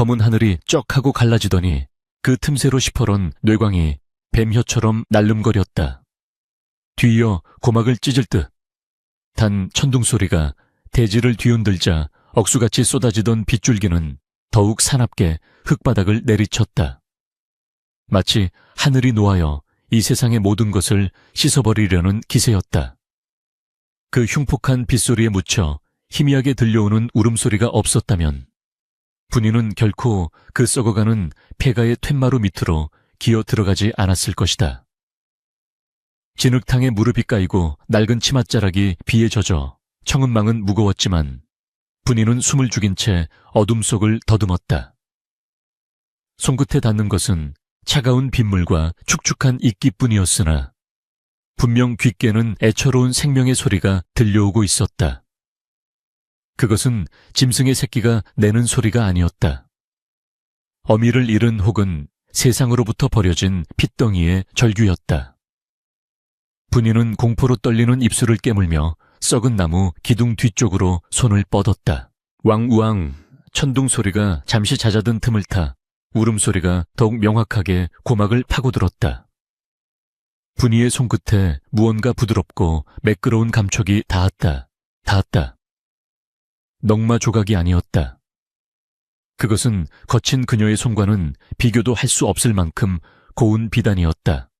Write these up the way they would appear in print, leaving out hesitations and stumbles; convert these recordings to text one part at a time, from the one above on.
검은 하늘이 쩍 하고 갈라지더니 그 틈새로 시퍼런 뇌광이 뱀혀처럼 날름거렸다. 뒤이어 고막을 찢을 듯. 단 천둥 소리가 대지를 뒤흔들자 억수같이 쏟아지던 빗줄기는 더욱 사납게 흙바닥을 내리쳤다. 마치 하늘이 노하여 이 세상의 모든 것을 씻어버리려는 기세였다. 그 흉폭한 빗소리에 묻혀 희미하게 들려오는 울음소리가 없었다면 분이는 결코 그 썩어가는 폐가의 툇마루 밑으로 기어 들어가지 않았을 것이다. 진흙탕에 무릎이 까이고 낡은 치맛자락이 비에 젖어 청은망은 무거웠지만 분이는 숨을 죽인 채 어둠 속을 더듬었다. 손끝에 닿는 것은 차가운 빗물과 축축한 이끼뿐이었으나 분명 귓께는 애처로운 생명의 소리가 들려오고 있었다. 그것은 짐승의 새끼가 내는 소리가 아니었다. 어미를 잃은 혹은 세상으로부터 버려진 핏덩이의 절규였다. 분이는 공포로 떨리는 입술을 깨물며 썩은 나무 기둥 뒤쪽으로 손을 뻗었다. 왕우왕 천둥 소리가 잠시 잦아든 틈을 타 울음소리가 더욱 명확하게 고막을 파고들었다. 분이의 손끝에 무언가 부드럽고 매끄러운 감촉이 닿았다. 넝마 조각이 아니었다. 그것은 거친 그녀의 손과는 비교도 할 수 없을 만큼 고운 비단이었다.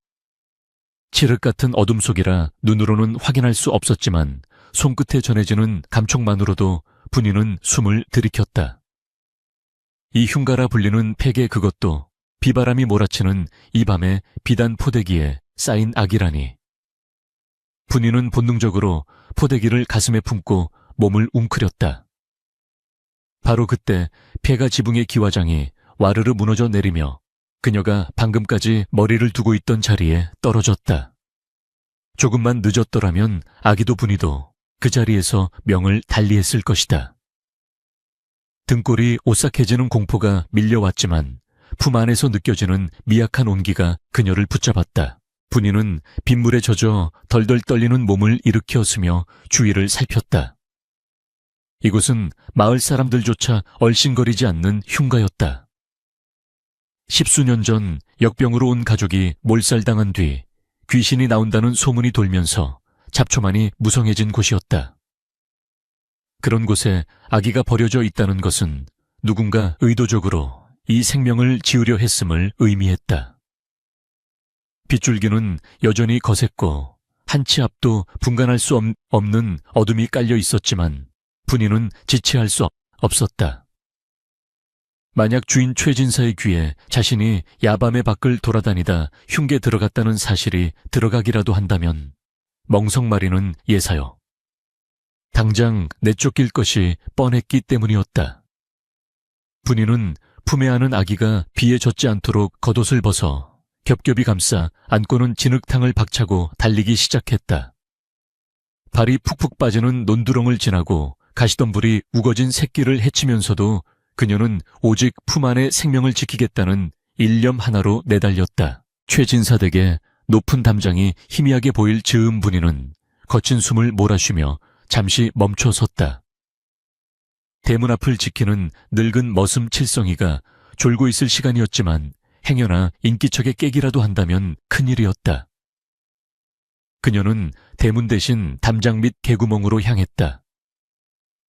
칠흑 같은 어둠 속이라 눈으로는 확인할 수 없었지만 손끝에 전해지는 감촉만으로도 분이는 숨을 들이켰다. 이 흉가라 불리는 팩의 그것도 비바람이 몰아치는 이 밤의 비단 포대기에 쌓인 악이라니. 분이는 본능적으로 포대기를 가슴에 품고 몸을 웅크렸다. 바로 그때 폐가 지붕의 기와장이 와르르 무너져 내리며 그녀가 방금까지 머리를 두고 있던 자리에 떨어졌다. 조금만 늦었더라면 아기도 분이도 그 자리에서 명을 달리했을 것이다. 등골이 오싹해지는 공포가 밀려왔지만 품 안에서 느껴지는 미약한 온기가 그녀를 붙잡았다. 분이는 빗물에 젖어 덜덜 떨리는 몸을 일으켜 쓰며 주위를 살폈다. 이곳은 마을 사람들조차 얼씬거리지 않는 흉가였다. 10수년 전 역병으로 온 가족이 몰살당한 뒤 귀신이 나온다는 소문이 돌면서 잡초만이 무성해진 곳이었다. 그런 곳에 아기가 버려져 있다는 것은 누군가 의도적으로 이 생명을 지으려 했음을 의미했다. 빗줄기는 여전히 거셌고 한 치 앞도 분간할 수 없는 어둠이 깔려 있었지만 분이는 지체할 수 없었다. 만약 주인 최진사의 귀에 자신이 야밤에 밖을 돌아다니다 흉계 들어갔다는 사실이 들어가기라도 한다면 멍석마리는 예사여. 당장 내쫓길 것이 뻔했기 때문이었다. 분이는 품에 안은 아기가 비에 젖지 않도록 겉옷을 벗어 겹겹이 감싸 안고는 진흙탕을 박차고 달리기 시작했다. 발이 푹푹 빠지는 논두렁을 지나고 가시덤불이 우거진 새끼를 헤치면서도 그녀는 오직 품 안의 생명을 지키겠다는 일념 하나로 내달렸다. 최진사댁의 높은 담장이 희미하게 보일 즈음 분이는 거친 숨을 몰아쉬며 잠시 멈춰 섰다. 대문 앞을 지키는 늙은 머슴 칠성이가 졸고 있을 시간이었지만 행여나 인기척에 깨기라도 한다면 큰일이었다. 그녀는 대문 대신 담장 밑 개구멍으로 향했다.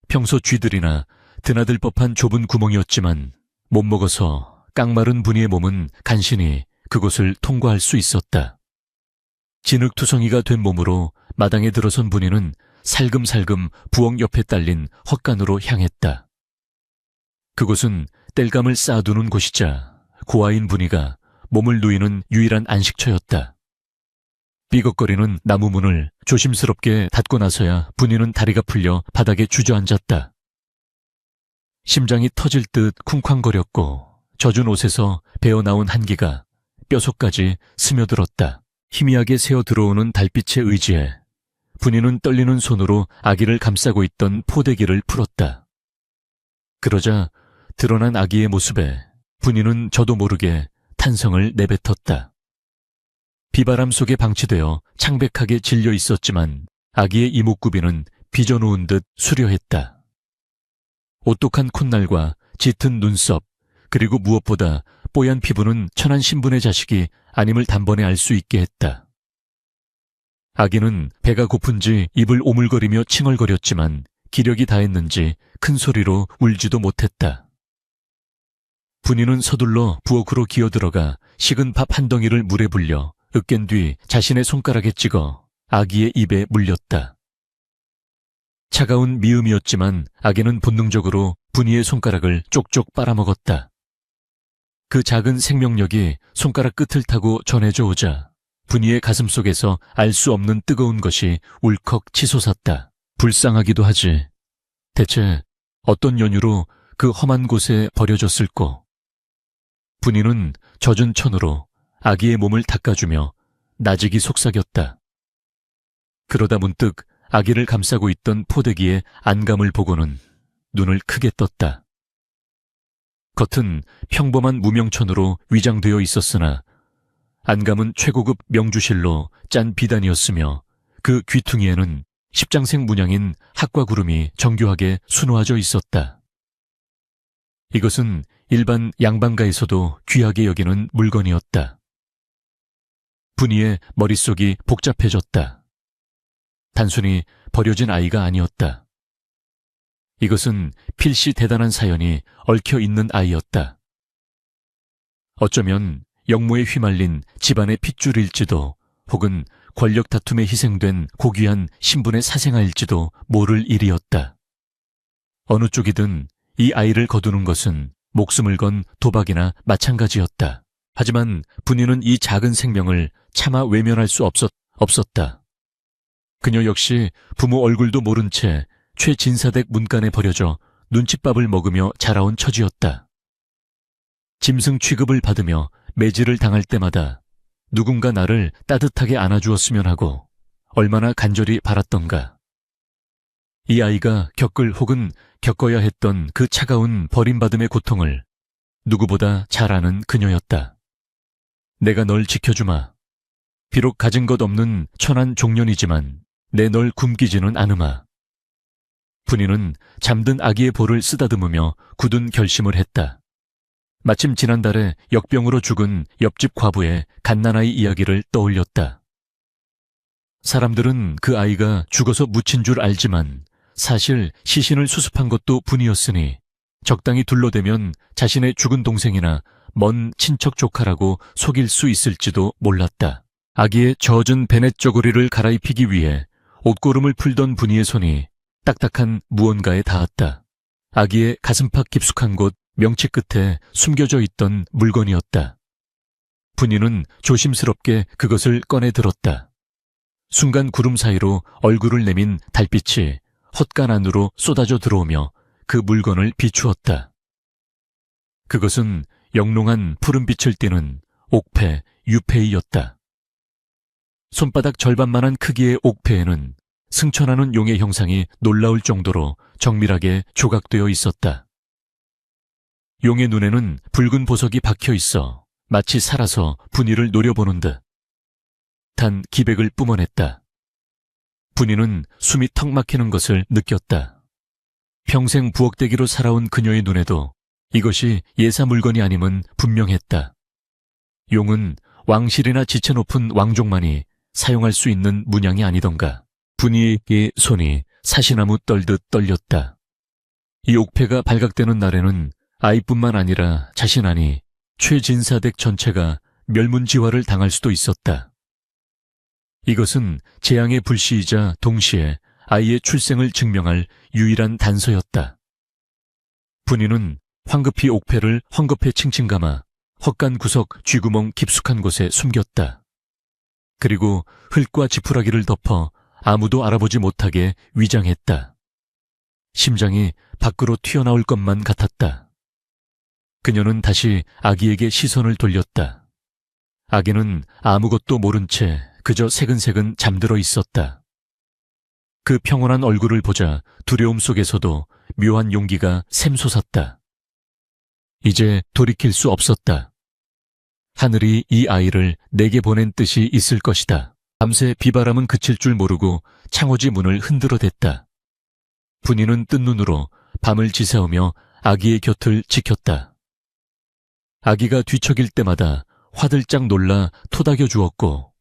평소 쥐들이나 드나들 법한 좁은 구멍이었지만 못먹어서 깡마른 분이의 몸은 간신히 그곳을 통과할 수 있었다. 진흙투성이가 된 몸으로 마당에 들어선 분이는 살금살금 부엌 옆에 딸린 헛간으로 향했다. 그곳은 땔감을 쌓아두는 곳이자 고아인 분이가 몸을 누이는 유일한 안식처였다. 삐걱거리는 나무 문을 조심스럽게 닫고 나서야 분이는 다리가 풀려 바닥에 주저앉았다. 심장이 터질 듯 쿵쾅거렸고 젖은 옷에서 배어나온 한기가 뼛속까지 스며들었다. 희미하게 새어 들어오는 달빛의 의지에 분이는 떨리는 손으로 아기를 감싸고 있던 포대기를 풀었다. 그러자 드러난 아기의 모습에 분이는 저도 모르게 탄성을 내뱉었다. 비바람 속에 방치되어 창백하게 질려 있었지만 아기의 이목구비는 빚어놓은 듯 수려했다. 오똑한 콧날과 짙은 눈썹, 그리고 무엇보다 뽀얀 피부는 천한 신분의 자식이 아님을 단번에 알 수 있게 했다. 아기는 배가 고픈지 입을 오물거리며 칭얼거렸지만 기력이 다했는지 큰 소리로 울지도 못했다. 분이는 서둘러 부엌으로 기어들어가 식은 밥 한 덩이를 물에 불려 으깬 뒤 자신의 손가락에 찍어 아기의 입에 물렸다. 차가운 미음이었지만 아기는 본능적으로 분이의 손가락을 쪽쪽 빨아먹었다. 그 작은 생명력이 손가락 끝을 타고 전해져 오자 분이의 가슴속에서 알 수 없는 뜨거운 것이 울컥 치솟았다. 불쌍하기도 하지. 대체 어떤 연유로 그 험한 곳에 버려졌을꼬. 분이는 젖은 천으로 아기의 몸을 닦아주며 나직이 속삭였다. 그러다 문득 아기를 감싸고 있던 포대기의 안감을 보고는 눈을 크게 떴다. 겉은 평범한 무명천으로 위장되어 있었으나 안감은 최고급 명주실로 짠 비단이었으며 그 귀퉁이에는 십장생 문양인 학과 구름이 정교하게 수놓아져 있었다. 이것은 일반 양반가에서도 귀하게 여기는 물건이었다. 분이의 머릿속이 복잡해졌다. 단순히 버려진 아이가 아니었다. 이것은 필시 대단한 사연이 얽혀 있는 아이였다. 어쩌면 역모에 휘말린 집안의 핏줄일지도 혹은 권력 다툼에 희생된 고귀한 신분의 사생아일지도 모를 일이었다. 어느 쪽이든 이 아이를 거두는 것은 목숨을 건 도박이나 마찬가지였다. 하지만 분이는 이 작은 생명을 차마 외면할 수 없었다. 그녀 역시 부모 얼굴도 모른 채 최진사댁 문간에 버려져 눈칫밥을 먹으며 자라온 처지였다. 짐승 취급을 받으며 매질을 당할 때마다 누군가 나를 따뜻하게 안아주었으면 하고 얼마나 간절히 바랐던가. 이 아이가 겪을 혹은 겪어야 했던 그 차가운 버림받음의 고통을 누구보다 잘 아는 그녀였다. 내가 널 지켜주마. 비록 가진 것 없는 천한 종년이지만 내 널 굶기지는 않으마. 분이는 잠든 아기의 볼을 쓰다듬으며 굳은 결심을 했다. 마침 지난달에 역병으로 죽은 옆집 과부의 갓난아이 이야기를 떠올렸다. 사람들은 그 아이가 죽어서 묻힌 줄 알지만 사실 시신을 수습한 것도 분이었으니 적당히 둘러대면 자신의 죽은 동생이나 먼 친척 조카라고 속일 수 있을지도 몰랐다. 아기의 젖은 베넷 저고리를 갈아입히기 위해 옷고름을 풀던 분이의 손이 딱딱한 무언가에 닿았다. 아기의 가슴팍 깊숙한 곳 명치 끝에 숨겨져 있던 물건이었다. 분이는 조심스럽게 그것을 꺼내 들었다. 순간 구름 사이로 얼굴을 내민 달빛이 헛간 안으로 쏟아져 들어오며 그 물건을 비추었다. 그것은 영롱한 푸른빛을 띠는 옥패 유패이였다. 손바닥 절반만한 크기의 옥패에는 승천하는 용의 형상이 놀라울 정도로 정밀하게 조각되어 있었다. 용의 눈에는 붉은 보석이 박혀 있어 마치 살아서 분이를 노려보는 듯. 단 기백을 뿜어냈다. 분이는 숨이 턱 막히는 것을 느꼈다. 평생 부엌대기로 살아온 그녀의 눈에도 이것이 예사 물건이 아님은 분명했다. 용은 왕실이나 지체 높은 왕족만이 사용할 수 있는 문양이 아니던가. 분이의 손이 사시나무 떨듯 떨렸다. 이 옥패가 발각되는 날에는 아이뿐만 아니라 자신 아니 최진사댁 전체가 멸문지화를 당할 수도 있었다. 이것은 재앙의 불씨이자 동시에 아이의 출생을 증명할 유일한 단서였다. 분이는 황급히 옥패를 헝겊에 칭칭 감아 헛간 구석 쥐구멍 깊숙한 곳에 숨겼다. 그리고 흙과 지푸라기를 덮어 아무도 알아보지 못하게 위장했다. 심장이 밖으로 튀어나올 것만 같았다. 그녀는 다시 아기에게 시선을 돌렸다. 아기는 아무것도 모른 채 그저 새근새근 잠들어 있었다. 그 평온한 얼굴을 보자 두려움 속에서도 묘한 용기가 샘솟았다. 이제 돌이킬 수 없었다. 하늘이 이 아이를 내게 보낸 뜻이 있을 것이다. 밤새 비바람은 그칠 줄 모르고 창호지 문을 흔들어 댔다. 분이는 뜬 눈으로 밤을 지새우며 아기의 곁을 지켰다. 아기가 뒤척일 때마다 화들짝 놀라 토닥여 주었고,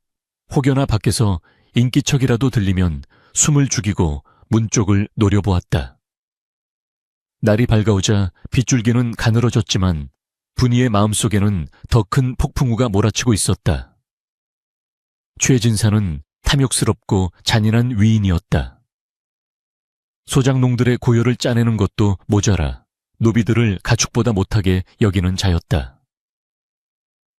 혹여나 밖에서 인기척이라도 들리면 숨을 죽이고 문 쪽을 노려보았다. 날이 밝아오자 빗줄기는 가늘어졌지만 분이의 마음속에는 더 큰 폭풍우가 몰아치고 있었다. 최진사는 탐욕스럽고 잔인한 위인이었다. 소장농들의 고열을 짜내는 것도 모자라 노비들을 가축보다 못하게 여기는 자였다.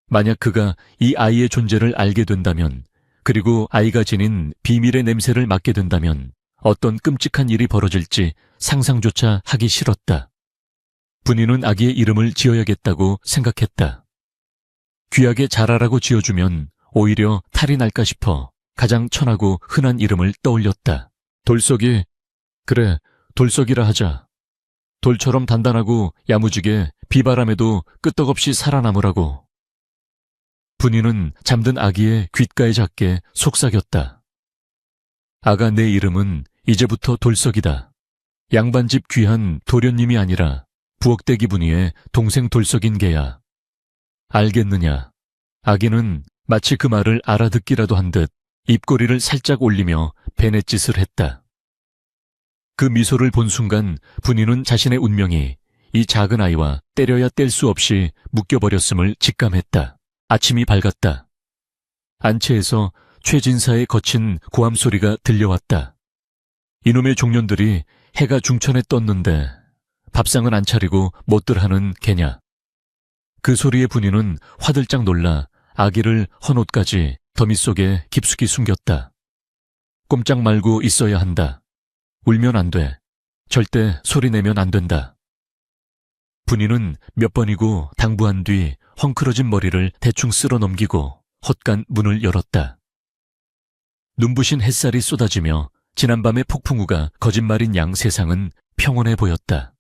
만약 그가 이 아이의 존재를 알게 된다면, 그리고 아이가 지닌 비밀의 냄새를 맡게 된다면 어떤 끔찍한 일이 벌어질지 상상조차 하기 싫었다. 분이는 아기의 이름을 지어야겠다고 생각했다. 귀하게 자라라고 지어주면 오히려 탈이 날까 싶어 가장 천하고 흔한 이름을 떠올렸다. 돌석이, 그래, 돌석이라 하자. 돌처럼 단단하고 야무지게 비바람에도 끄떡없이 살아남으라고. 분이는 잠든 아기의 귓가에 작게 속삭였다. 아가, 내 이름은 이제부터 돌석이다. 양반집 귀한 도련님이 아니라 부엌대기 분이의 동생 돌석인 게야. 알겠느냐? 아기는 마치 그 말을 알아듣기라도 한 듯 입꼬리를 살짝 올리며 베넷짓을 했다. 그 미소를 본 순간 분이는 자신의 운명이 이 작은 아이와 때려야 뗄 수 없이 묶여버렸음을 직감했다. 아침이 밝았다. 안채에서 최진사의 거친 고함 소리가 들려왔다. 이놈의 종년들이 해가 중천에 떴는데 밥상은 안 차리고 못들 하는 개냐. 그 소리에 분이는 화들짝 놀라 아기를 헌옷까지 더미 속에 깊숙이 숨겼다. 꼼짝 말고 있어야 한다. 울면 안 돼. 절대 소리 내면 안 된다. 분이는 몇 번이고 당부한 뒤 헝클어진 머리를 대충 쓸어 넘기고 헛간 문을 열었다. 눈부신 햇살이 쏟아지며 지난밤의 폭풍우가 거짓말인 양 세상은 평온해 보였다.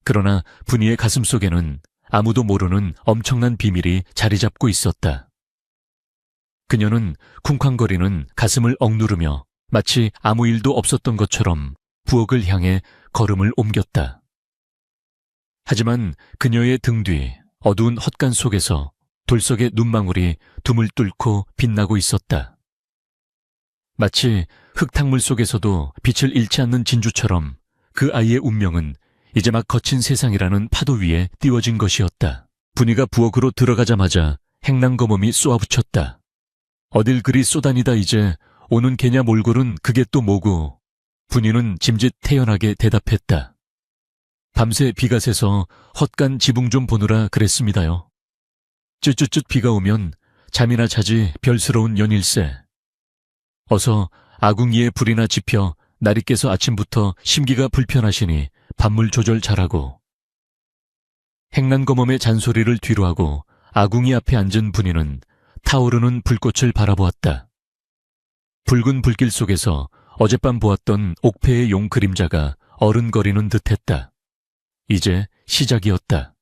그러나 분이의 가슴 속에는 아무도 모르는 엄청난 비밀이 자리 잡고 있었다. 그녀는 쿵쾅거리는 가슴을 억누르며 마치 아무 일도 없었던 것처럼 부엌을 향해 걸음을 옮겼다. 하지만 그녀의 등 뒤 어두운 헛간 속에서 돌석의 눈망울이 둠을 뚫고 빛나고 있었다. 마치 흙탕물 속에서도 빛을 잃지 않는 진주처럼 그 아이의 운명은 이제 막 거친 세상이라는 파도 위에 띄워진 것이었다. 분이가 부엌으로 들어가자마자 행랑검엄이 쏘아붙였다. 어딜 그리 쏘다니다 이제 오는 개냐 몰골은 그게 또 뭐고. 분이는 짐짓 태연하게 대답했다. 밤새 비가 새서 헛간 지붕 좀 보느라 그랬습니다요. 쯧쯧쯧 비가 오면 잠이나 자지 별스러운 연일세. 어서 아궁이에 불이나 지펴 날이 깨서 아침부터 심기가 불편하시니 밥물 조절 잘하고. 행랑검엄의 잔소리를 뒤로하고 아궁이 앞에 앉은 분이는 타오르는 불꽃을 바라보았다. 붉은 불길 속에서 어젯밤 보았던 옥패의 용 그림자가 어른거리는 듯했다. 이제 시작이었다.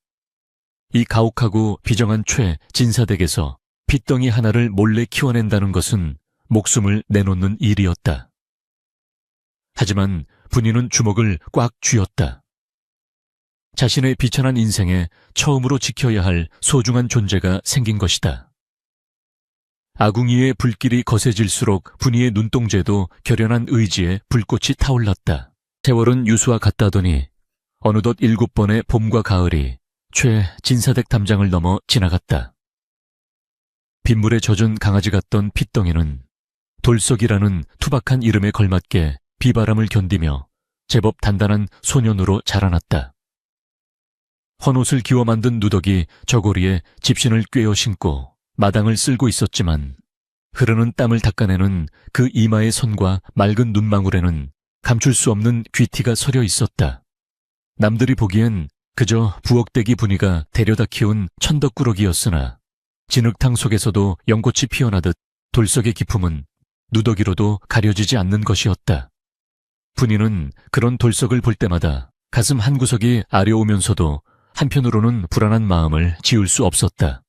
이 가혹하고 비정한 진사댁에서 핏덩이 하나를 몰래 키워낸다는 것은 목숨을 내놓는 일이었다. 하지만 분이는 주먹을 꽉 쥐었다. 자신의 비천한 인생에 처음으로 지켜야 할 소중한 존재가 생긴 것이다. 아궁이의 불길이 거세질수록 분이의 눈동자에도 결연한 의지에 불꽃이 타올랐다. 세월은 유수와 같다더니 어느덧 7번의 봄과 가을이 진사댁 담장을 넘어 지나갔다. 빗물에 젖은 강아지 같던 핏덩이는 돌석이라는 투박한 이름에 걸맞게 비바람을 견디며 제법 단단한 소년으로 자라났다. 헌옷을 기워 만든 누더기 저고리에 집신을 꿰어 신고 마당을 쓸고 있었지만 흐르는 땀을 닦아내는 그 이마의 선과 맑은 눈망울에는 감출 수 없는 귀티가 서려 있었다. 남들이 보기엔 그저 부엌대기 분이가 데려다 키운 천덕꾸러기였으나 진흙탕 속에서도 연꽃이 피어나듯 돌석의 기품은 누더기로도 가려지지 않는 것이었다. 분이는 그런 돌석을 볼 때마다 가슴 한구석이 아려오면서도 한편으로는 불안한 마음을 지울 수 없었다.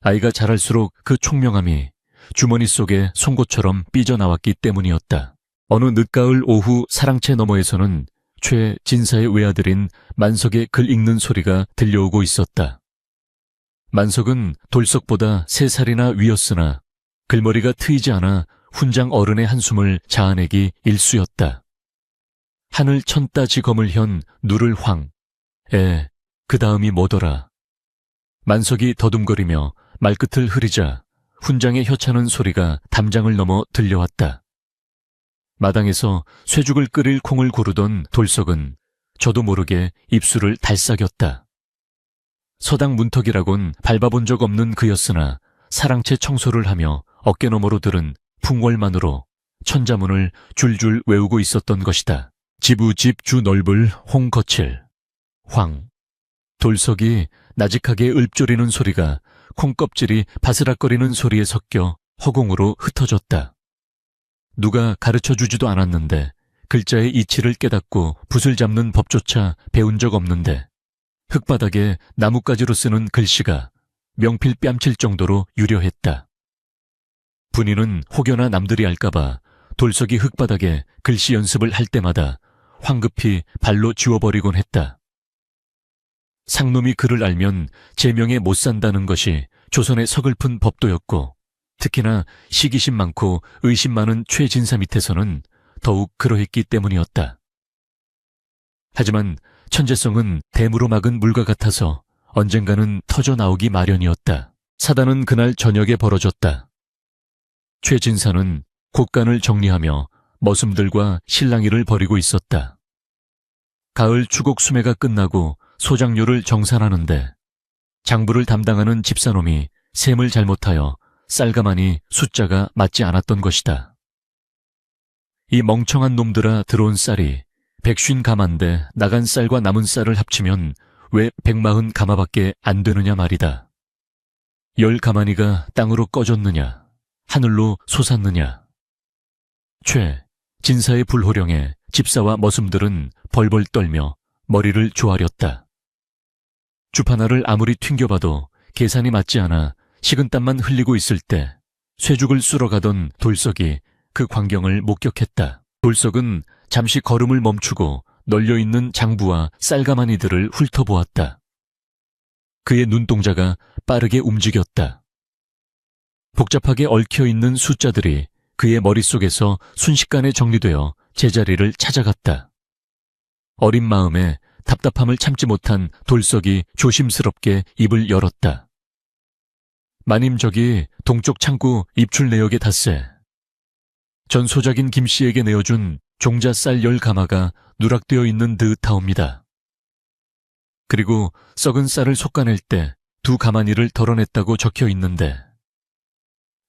아이가 자랄수록 그 총명함이 주머니 속에 송곳처럼 삐져나왔기 때문이었다. 어느 늦가을 오후 사랑채 너머에서는 최 진사의 외아들인 만석의 글 읽는 소리가 들려오고 있었다. 만석은 돌석보다 3살이나 위였으나 글머리가 트이지 않아 훈장 어른의 한숨을 자아내기 일쑤였다. 하늘 천따지 검을 현 누를 황. 그 다음이 뭐더라. 만석이 더듬거리며 말끝을 흐리자 훈장의 혀차는 소리가 담장을 넘어 들려왔다. 마당에서 쇠죽을 끓일 콩을 고르던 돌석은 저도 모르게 입술을 달싹였다. 서당 문턱이라곤 밟아본 적 없는 그였으나 사랑채 청소를 하며 어깨너머로 들은 풍월만으로 천자문을 줄줄 외우고 있었던 것이다. 지부집 주 넓을 홍 거칠 황. 돌석이 나직하게 읊조리는 소리가 콩껍질이 바스락거리는 소리에 섞여 허공으로 흩어졌다. 누가 가르쳐주지도 않았는데 글자의 이치를 깨닫고 붓을 잡는 법조차 배운 적 없는데 흙바닥에 나뭇가지로 쓰는 글씨가 명필 뺨칠 정도로 유려했다. 분이는 혹여나 남들이 알까봐 돌석이 흙바닥에 글씨 연습을 할 때마다 황급히 발로 지워버리곤 했다. 상놈이 글을 알면 제명에 못 산다는 것이 조선의 서글픈 법도였고 특히나 시기심 많고 의심 많은 최진사 밑에서는 더욱 그러했기 때문이었다. 하지만 천재성은 댐으로 막은 물과 같아서 언젠가는 터져 나오기 마련이었다. 사단은 그날 저녁에 벌어졌다. 최진사는 곳간을 정리하며 머슴들과 실랑이를 벌이고 있었다. 가을 추곡 수매가 끝나고 소장료를 정산하는데 장부를 담당하는 집사놈이 셈을 잘못하여 쌀가마니 숫자가 맞지 않았던 것이다. 이 멍청한 놈들아 들어온 쌀이 150가마인데 나간 쌀과 남은 쌀을 합치면 왜 140가마밖에 안 되느냐 말이다. 10가마니가 땅으로 꺼졌느냐, 하늘로 솟았느냐. 최 진사의 불호령에 집사와 머슴들은 벌벌 떨며 머리를 조아렸다. 주파나를 아무리 튕겨봐도 계산이 맞지 않아 식은땀만 흘리고 있을 때 쇠죽을 쑤러 가던 돌석이 그 광경을 목격했다. 돌석은 잠시 걸음을 멈추고 널려있는 장부와 쌀가마니들을 훑어보았다. 그의 눈동자가 빠르게 움직였다. 복잡하게 얽혀있는 숫자들이 그의 머릿속에서 순식간에 정리되어 제자리를 찾아갔다. 어린 마음에 답답함을 참지 못한 돌석이 조심스럽게 입을 열었다. 마님 저기 동쪽 창구 입출 내역에 닷새. 전 소작인 김씨에게 내어준 종자쌀 10가마가 누락되어 있는 듯하옵니다. 그리고 썩은 쌀을 솎아낼 때 2가마니를 덜어냈다고 적혀 있는데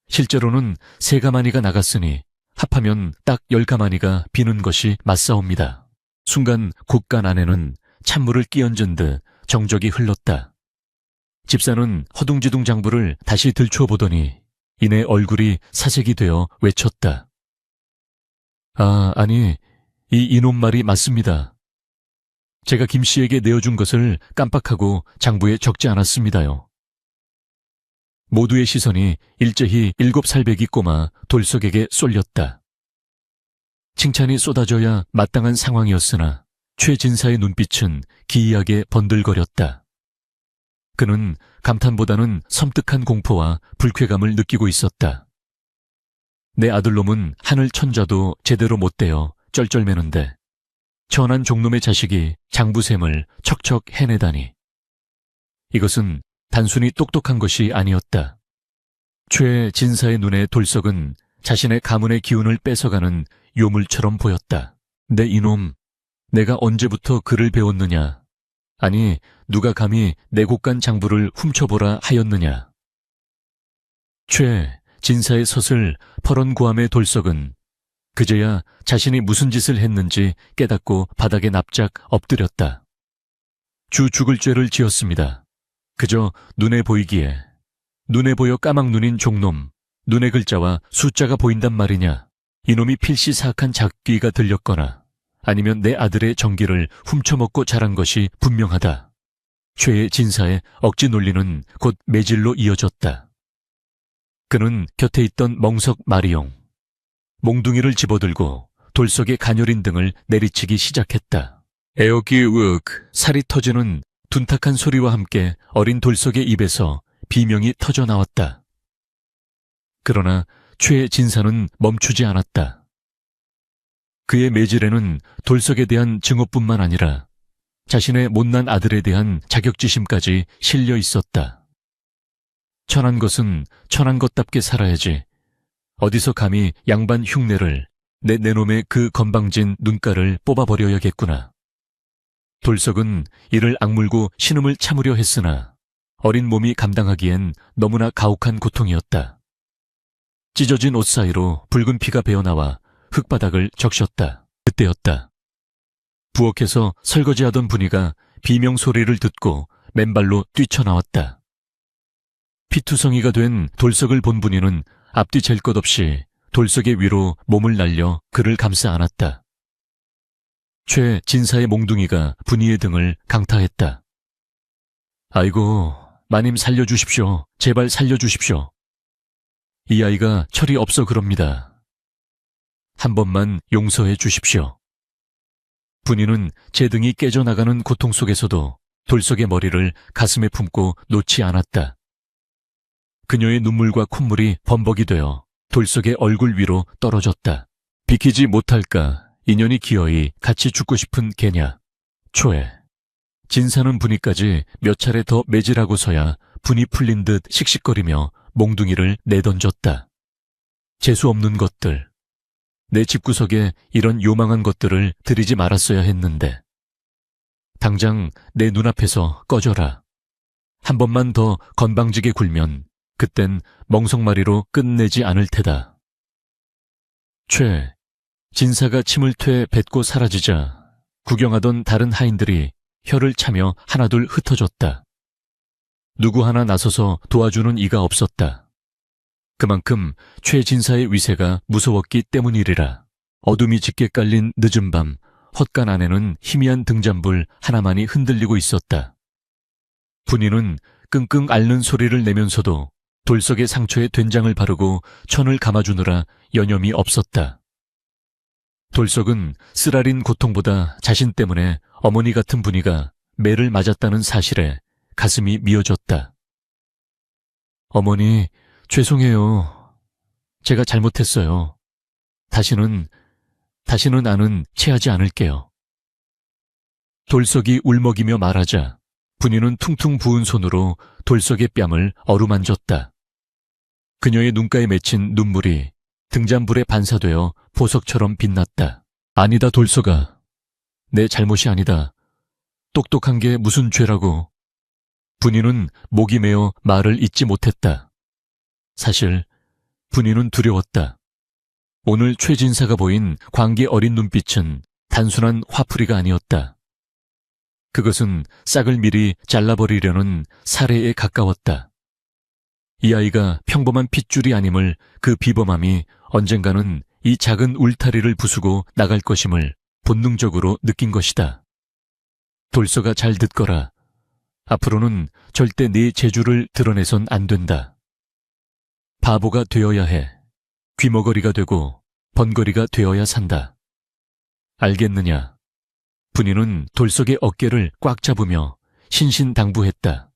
실제로는 3가마니가 나갔으니 합하면 딱 10가마니가 비는 것이 맞사옵니다. 순간 곳간 안에는 찬물을 끼얹은 듯 정적이 흘렀다. 집사는 허둥지둥 장부를 다시 들춰보더니 이내 얼굴이 사색이 되어 외쳤다. 아니, 이 이놈 말이 맞습니다. 제가 김씨에게 내어준 것을 깜빡하고 장부에 적지 않았습니다요. 모두의 시선이 일제히 7살배기 꼬마 돌석에게 쏠렸다. 칭찬이 쏟아져야 마땅한 상황이었으나 최진사의 눈빛은 기이하게 번들거렸다. 그는 감탄보다는 섬뜩한 공포와 불쾌감을 느끼고 있었다. 내 아들놈은 하늘 천자도 제대로 못 되어 쩔쩔매는데 천한 종놈의 자식이 장부셈을 척척 해내다니. 이것은 단순히 똑똑한 것이 아니었다. 최진사의 눈에 돌석은 자신의 가문의 기운을 뺏어가는 요물처럼 보였다. 내 이놈, 내가 언제부터 글을 배웠느냐. 아니, 누가 감히 내 곳간 장부를 훔쳐보라 하였느냐. 최진사의 서슬 퍼런고함의 돌석은 그제야 자신이 무슨 짓을 했는지 깨닫고 바닥에 납작 엎드렸다. 죽을 죄를 지었습니다. 그저 눈에 보이기에. 눈에 보여 까막눈인 종놈, 눈의 글자와 숫자가 보인단 말이냐. 이놈이 필시 사악한 작귀가 들렸거나 아니면 내 아들의 정기를 훔쳐먹고 자란 것이 분명하다. 최의 진사의 억지 논리는 곧 매질로 이어졌다. 그는 곁에 있던 멍석 마리용, 몽둥이를 집어들고 돌석의 가녀린 등을 내리치기 시작했다. 에어기윽 살이 터지는 둔탁한 소리와 함께 어린 돌석의 입에서 비명이 터져 나왔다. 그러나 최진사는 멈추지 않았다. 그의 매질에는 돌석에 대한 증오뿐만 아니라 자신의 못난 아들에 대한 자격지심까지 실려 있었다. 천한 것은 천한 것답게 살아야지. 어디서 감히 양반 흉내를 내 놈의 그 건방진 눈가를 뽑아버려야겠구나. 돌석은 이를 악물고 신음을 참으려 했으나 어린 몸이 감당하기엔 너무나 가혹한 고통이었다. 찢어진 옷 사이로 붉은 피가 배어나와 흙바닥을 적셨다. 그때였다. 부엌에서 설거지하던 분이가 비명 소리를 듣고 맨발로 뛰쳐나왔다. 피투성이가 된 돌석을 본 분이는 앞뒤 잴 것 없이 돌석의 위로 몸을 날려 그를 감싸 안았다. 최진사의 몽둥이가 분이의 등을 강타했다. 아이고, 마님 살려주십시오. 제발 살려주십시오. 이 아이가 철이 없어 그럽니다. 한 번만 용서해 주십시오. 분이는 제 등이 깨져나가는 고통 속에서도 돌석의 머리를 가슴에 품고 놓지 않았다. 그녀의 눈물과 콧물이 범벅이 되어 돌석의 얼굴 위로 떨어졌다. 비키지 못할까 인연이 기어이 같이 죽고 싶은 개냐. 초에 진사는 분이까지 몇 차례 더 매질하고서야 분이 풀린 듯 씩씩거리며 몽둥이를 내던졌다. 재수 없는 것들. 내 집구석에 이런 요망한 것들을 들이지 말았어야 했는데. 당장 내 눈앞에서 꺼져라. 한 번만 더 건방지게 굴면 그땐 멍석마리로 끝내지 않을 테다. 진사가 침을 퇴 뱉고 사라지자 구경하던 다른 하인들이 혀를 차며 하나둘 흩어졌다. 누구 하나 나서서 도와주는 이가 없었다. 그만큼 최진사의 위세가 무서웠기 때문이리라. 어둠이 짙게 깔린 늦은 밤 헛간 안에는 희미한 등잔불 하나만이 흔들리고 있었다. 분이는 끙끙 앓는 소리를 내면서도 돌석의 상처에 된장을 바르고 천을 감아주느라 여념이 없었다. 돌석은 쓰라린 고통보다 자신 때문에 어머니 같은 분이가 매를 맞았다는 사실에 가슴이 미어졌다. 어머니, 죄송해요. 제가 잘못했어요. 다시는 나는 체하지 않을게요. 돌석이 울먹이며 말하자 분이는 퉁퉁 부은 손으로 돌석의 뺨을 어루만졌다. 그녀의 눈가에 맺힌 눈물이 등잔불에 반사되어 보석처럼 빛났다. 아니다, 돌석아. 내 잘못이 아니다. 똑똑한 게 무슨 죄라고. 분이는 목이 메어 말을 잇지 못했다. 사실 분이는 두려웠다. 오늘 최진사가 보인 광기 어린 눈빛은 단순한 화풀이가 아니었다. 그것은 싹을 미리 잘라버리려는 살해에 가까웠다. 이 아이가 평범한 핏줄이 아님을 그 비범함이 언젠가는 이 작은 울타리를 부수고 나갈 것임을 본능적으로 느낀 것이다. 돌석아, 잘 듣거라. 앞으로는 절대 네 재주를 드러내선 안 된다. 바보가 되어야 해. 귀머거리가 되고 번거리가 되어야 산다. 알겠느냐? 분이는 돌석의 어깨를 꽉 잡으며 신신당부했다.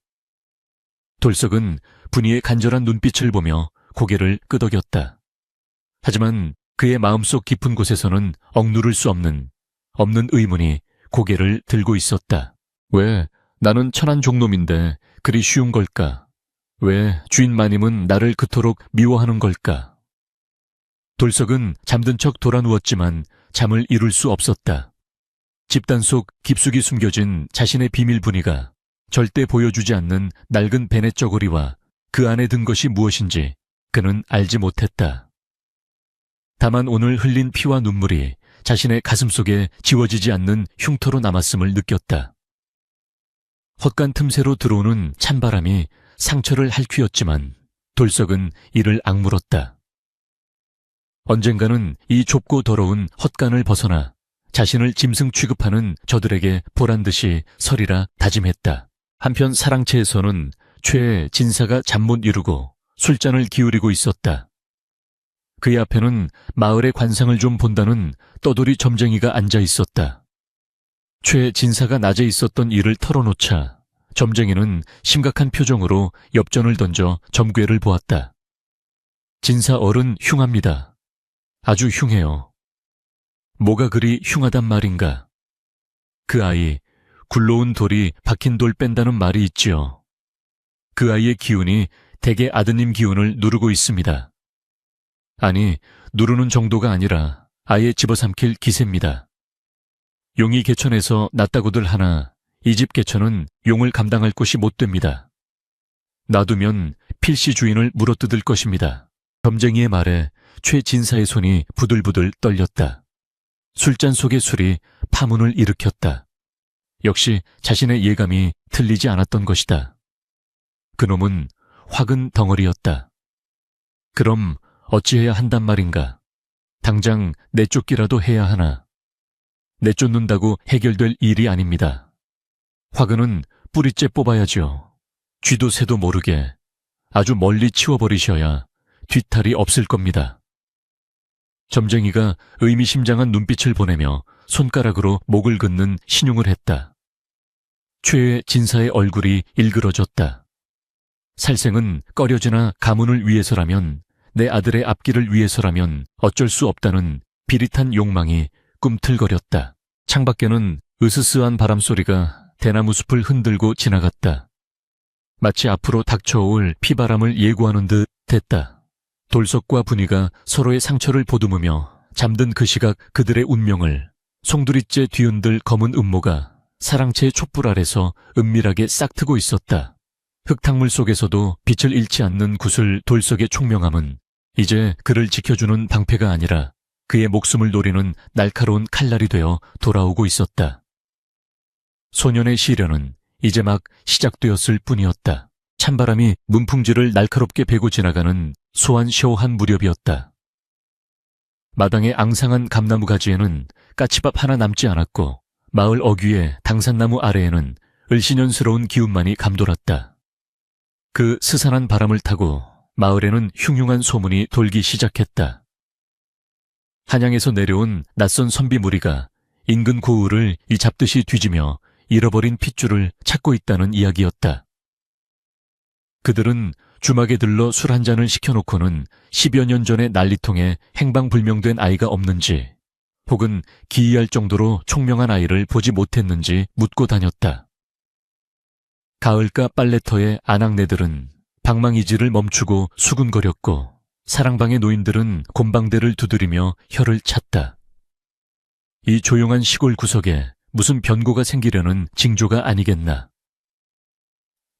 돌석은 분이의 간절한 눈빛을 보며 고개를 끄덕였다. 하지만 그의 마음속 깊은 곳에서는 억누를 수 없는 의문이 고개를 들고 있었다. 왜 나는 천한 종놈인데 그리 쉬운 걸까? 왜 주인 마님은 나를 그토록 미워하는 걸까? 돌석은 잠든 척 돌아누웠지만 잠을 이룰 수 없었다. 집단 속 깊숙이 숨겨진 자신의 비밀 분이가 절대 보여주지 않는 낡은 베넷 저고리와 그 안에 든 것이 무엇인지 그는 알지 못했다. 다만 오늘 흘린 피와 눈물이 자신의 가슴속에 지워지지 않는 흉터로 남았음을 느꼈다. 헛간 틈새로 들어오는 찬바람이 상처를 핥히었지만 돌석은 이를 악물었다. 언젠가는 이 좁고 더러운 헛간을 벗어나 자신을 짐승 취급하는 저들에게 보란듯이 서리라 다짐했다. 한편 사랑채에서는 최진사가 잠 못 이루고 술잔을 기울이고 있었다. 그의 앞에는 마을의 관상을 좀 본다는 떠돌이 점쟁이가 앉아 있었다. 최 진사가 낮에 있었던 일을 털어놓자 점쟁이는 심각한 표정으로 엽전을 던져 점괘를 보았다. 진사 어른 흉합니다. 아주 흉해요. 뭐가 그리 흉하단 말인가? 그 아이, 굴러온 돌이 박힌 돌 뺀다는 말이 있지요. 그 아이의 기운이 대개 아드님 기운을 누르고 있습니다. 아니, 누르는 정도가 아니라 아예 집어삼킬 기세입니다. 용이 개천에서 났다고들 하나 이 집 개천은 용을 감당할 곳이 못 됩니다. 놔두면 필시 주인을 물어뜯을 것입니다. 점쟁이의 말에 최 진사의 손이 부들부들 떨렸다. 술잔 속의 술이 파문을 일으켰다. 역시 자신의 예감이 틀리지 않았던 것이다. 그놈은 화근 덩어리였다. 그럼 어찌해야 한단 말인가? 당장 내쫓기라도 해야 하나? 내쫓는다고 해결될 일이 아닙니다. 화근은 뿌리째 뽑아야죠. 쥐도 새도 모르게 아주 멀리 치워버리셔야 뒤탈이 없을 겁니다. 점쟁이가 의미심장한 눈빛을 보내며 손가락으로 목을 긋는 신용을 했다. 최의 진사의 얼굴이 일그러졌다. 살생은 꺼려지나 가문을 위해서라면, 내 아들의 앞길을 위해서라면 어쩔 수 없다는 비릿한 욕망이 꿈틀거렸다. 창밖에는 으스스한 바람소리가 대나무 숲을 흔들고 지나갔다. 마치 앞으로 닥쳐올 피바람을 예고하는 듯 했다. 돌석과 분이가 서로의 상처를 보듬으며 잠든 그 시각 그들의 운명을 송두리째 뒤흔들 검은 음모가 사랑채의 촛불 아래서 은밀하게 싹트고 있었다. 흙탕물 속에서도 빛을 잃지 않는 구슬 돌석의 총명함은 이제 그를 지켜주는 방패가 아니라 그의 목숨을 노리는 날카로운 칼날이 되어 돌아오고 있었다. 소년의 시련은 이제 막 시작되었을 뿐이었다. 찬바람이 문풍지를 날카롭게 베고 지나가는 소환시오한 무렵이었다. 마당의 앙상한 감나무 가지에는 까치밥 하나 남지 않았고 마을 어귀의 당산나무 아래에는 을씨년스러운 기운만이 감돌았다. 그 스산한 바람을 타고 마을에는 흉흉한 소문이 돌기 시작했다. 한양에서 내려온 낯선 선비 무리가 인근 고을을 이 잡듯이 뒤지며 잃어버린 핏줄을 찾고 있다는 이야기였다. 그들은 주막에 들러 술 한 잔을 시켜놓고는 10여 년 전의 난리통에 행방불명된 아이가 없는지 혹은 기이할 정도로 총명한 아이를 보지 못했는지 묻고 다녔다. 가을가 빨래터의 아낙네들은 방망이질을 멈추고 수군거렸고 사랑방의 노인들은 곰방대를 두드리며 혀를 찼다. 이 조용한 시골 구석에 무슨 변고가 생기려는 징조가 아니겠나.